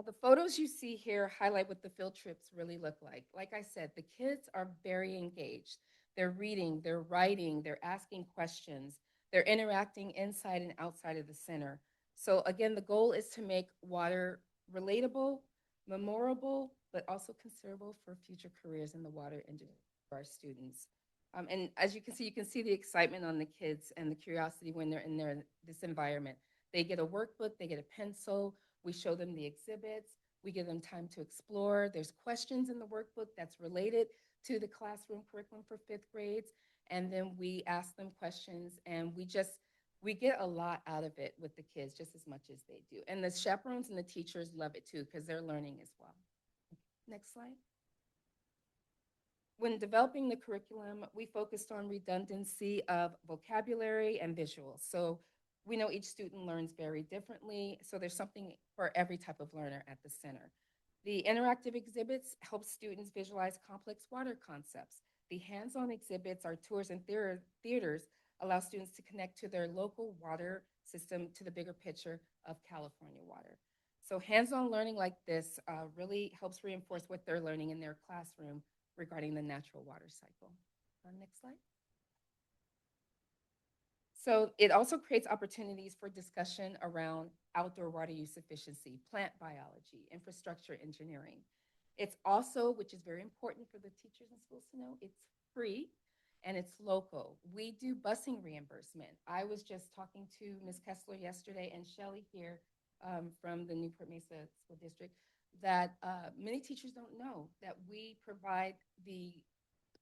The photos you see here highlight what the field trips really look like. Like I said, the kids are very engaged. They're reading, they're writing, they're asking questions, they're interacting inside and outside of the center. So again, the goal is to make water relatable, memorable, but also considerable for future careers in the water industry for our students. And as you can see the excitement on the kids and the curiosity when they're in this environment. They get a workbook, they get a pencil, we show them the exhibits, we give them time to explore. There's questions in the workbook that's related to the classroom curriculum for 5th grades. And then we ask them questions and we get a lot out of it with the kids just as much as they do. And the chaperones and the teachers love it too because they're learning as well. Next slide. When developing the curriculum, we focused on redundancy of vocabulary and visuals. So we know each student learns very differently, so there's something for every type of learner at the center. The interactive exhibits help students visualize complex water concepts. The hands-on exhibits, our tours and theaters, allow students to connect to their local water system to the bigger picture of California water. So hands-on learning like this really helps reinforce what they're learning in their classroom regarding the natural water cycle. Next slide. So it also creates opportunities for discussion around outdoor water use efficiency, plant biology, infrastructure engineering. It's also, which is very important for the teachers and schools to know, it's free and it's local. We do busing reimbursement. I was just talking to Ms. Kessler yesterday and Shelley here from the Newport Mesa School District that many teachers don't know that we provide we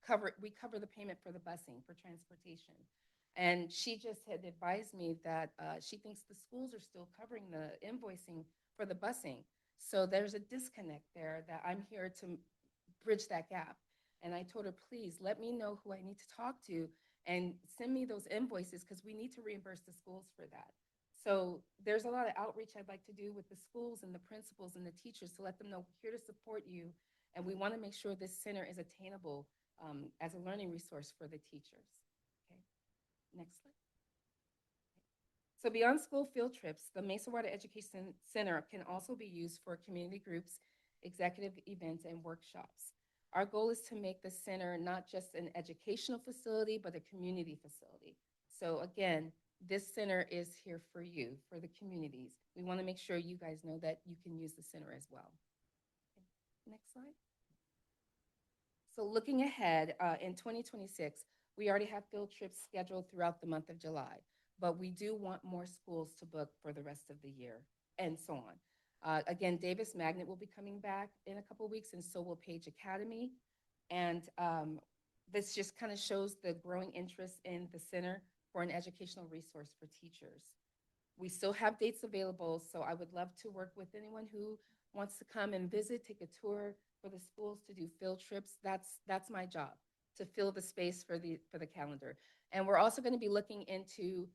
cover the payment for the busing, for transportation. And she just had advised me that she thinks the schools are still covering the invoicing for the busing. So there's a disconnect there that I'm here to bridge that gap. And I told her, please let me know who I need to talk to and send me those invoices because we need to reimburse the schools for that. So there's a lot of outreach I'd like to do with the schools and the principals and the teachers to let them know we're here to support you. And we want to make sure this center is attainable as a learning resource for the teachers. Next slide. So beyond school field trips, the Mesa Water Education Center can also be used for community groups, executive events, and workshops. Our goal is to make the center not just an educational facility, but a community facility. So again, this center is here for you, for the communities. We want to make sure you guys know that you can use the center as well. Okay. Next slide. So looking ahead, in 2026, we already have field trips scheduled throughout the month of July, but we do want more schools to book for the rest of the year and so on. Again, Davis Magnet will be coming back in a couple of weeks and so will Page Academy. And this just kind of shows the growing interest in the center for an educational resource for teachers. We still have dates available, so I would love to work with anyone who wants to come and visit, take a tour for the schools to do field trips. That's my job, to fill the space for the calendar. And we're also going to be looking into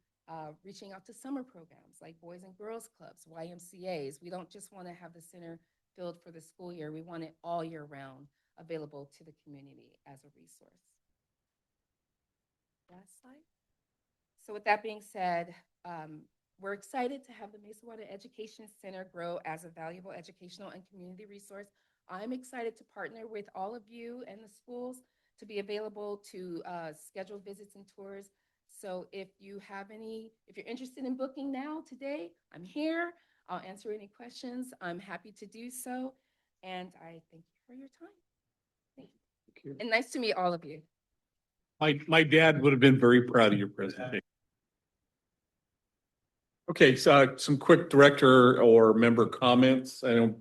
reaching out to summer programs like Boys and Girls Clubs, YMCAs. We don't just want to have the center filled for the school year. We want it all year round available to the community as a resource. Last slide. So with that being said, we're excited to have the Mesa Water Education Center grow as a valuable educational and community resource. I'm excited to partner with all of you and the schools to be available to schedule visits and tours. So if you're interested in booking now today, I'm here. I'll answer any questions. I'm happy to do so. And I thank you for your time. Thank you. And nice to meet all of you. My dad would have been very proud of your presentation. Okay, so some quick director or member comments. I know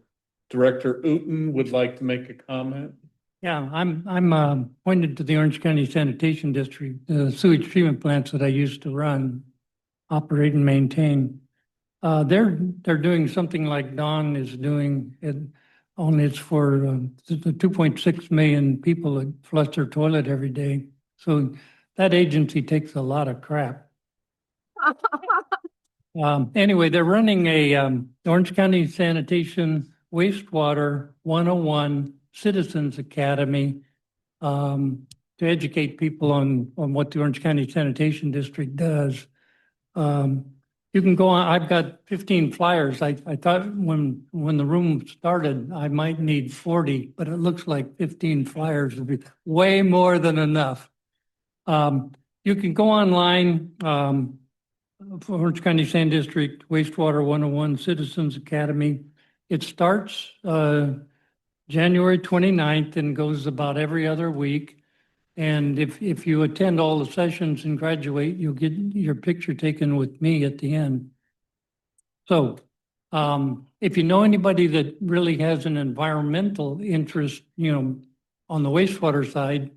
Director Uten would like to make a comment. Yeah, I'm appointed to the Orange County Sanitation District, the sewage treatment plants that I used to run, operate and maintain. They're doing something like Don is doing it, only it's for the 2.6 million people that flush their toilet every day. So that agency takes a lot of crap. Anyway, they're running a Orange County Sanitation Wastewater 101 Citizens Academy to educate people on what the Orange County Sanitation District does. You can go on, I've got 15 flyers. I thought when the room started, I might need 40, but it looks like 15 flyers would be way more than enough. You can go online for Orange County Sand District Wastewater 101 Citizens Academy. It starts January 29th and goes about every other week. And if you attend all the sessions and graduate, you'll get your picture taken with me at the end. So if you know anybody that really has an environmental interest, on the wastewater side,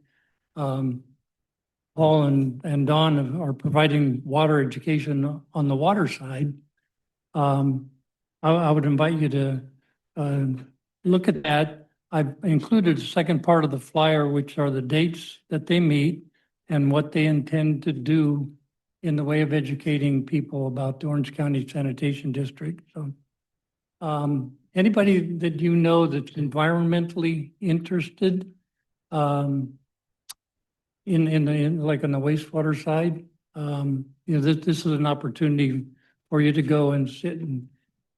Paul and Don are providing water education on the water side. I would invite you to look at that. I've included the second part of the flyer, which are the dates that they meet and what they intend to do in the way of educating people about the Orange County Sanitation District. So anybody that you know that's environmentally interested like on the wastewater side, this is an opportunity for you to go and sit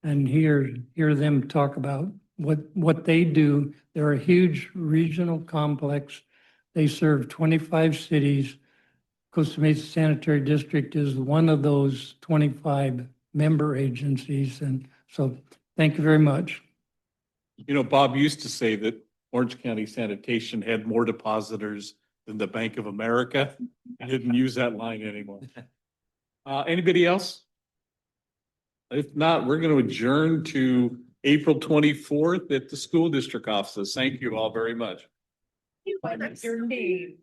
and hear them talk about what they do. They're a huge regional complex. They serve 25 cities. Costa Mesa Sanitary District is one of those 25 member agencies. And so thank you very much. Bob used to say that Orange County Sanitation had more depositors than the Bank of America. I didn't use that line anymore. Anybody else? If not, we're going to adjourn to April 24th at the school district offices. Thank you all very much. Your name.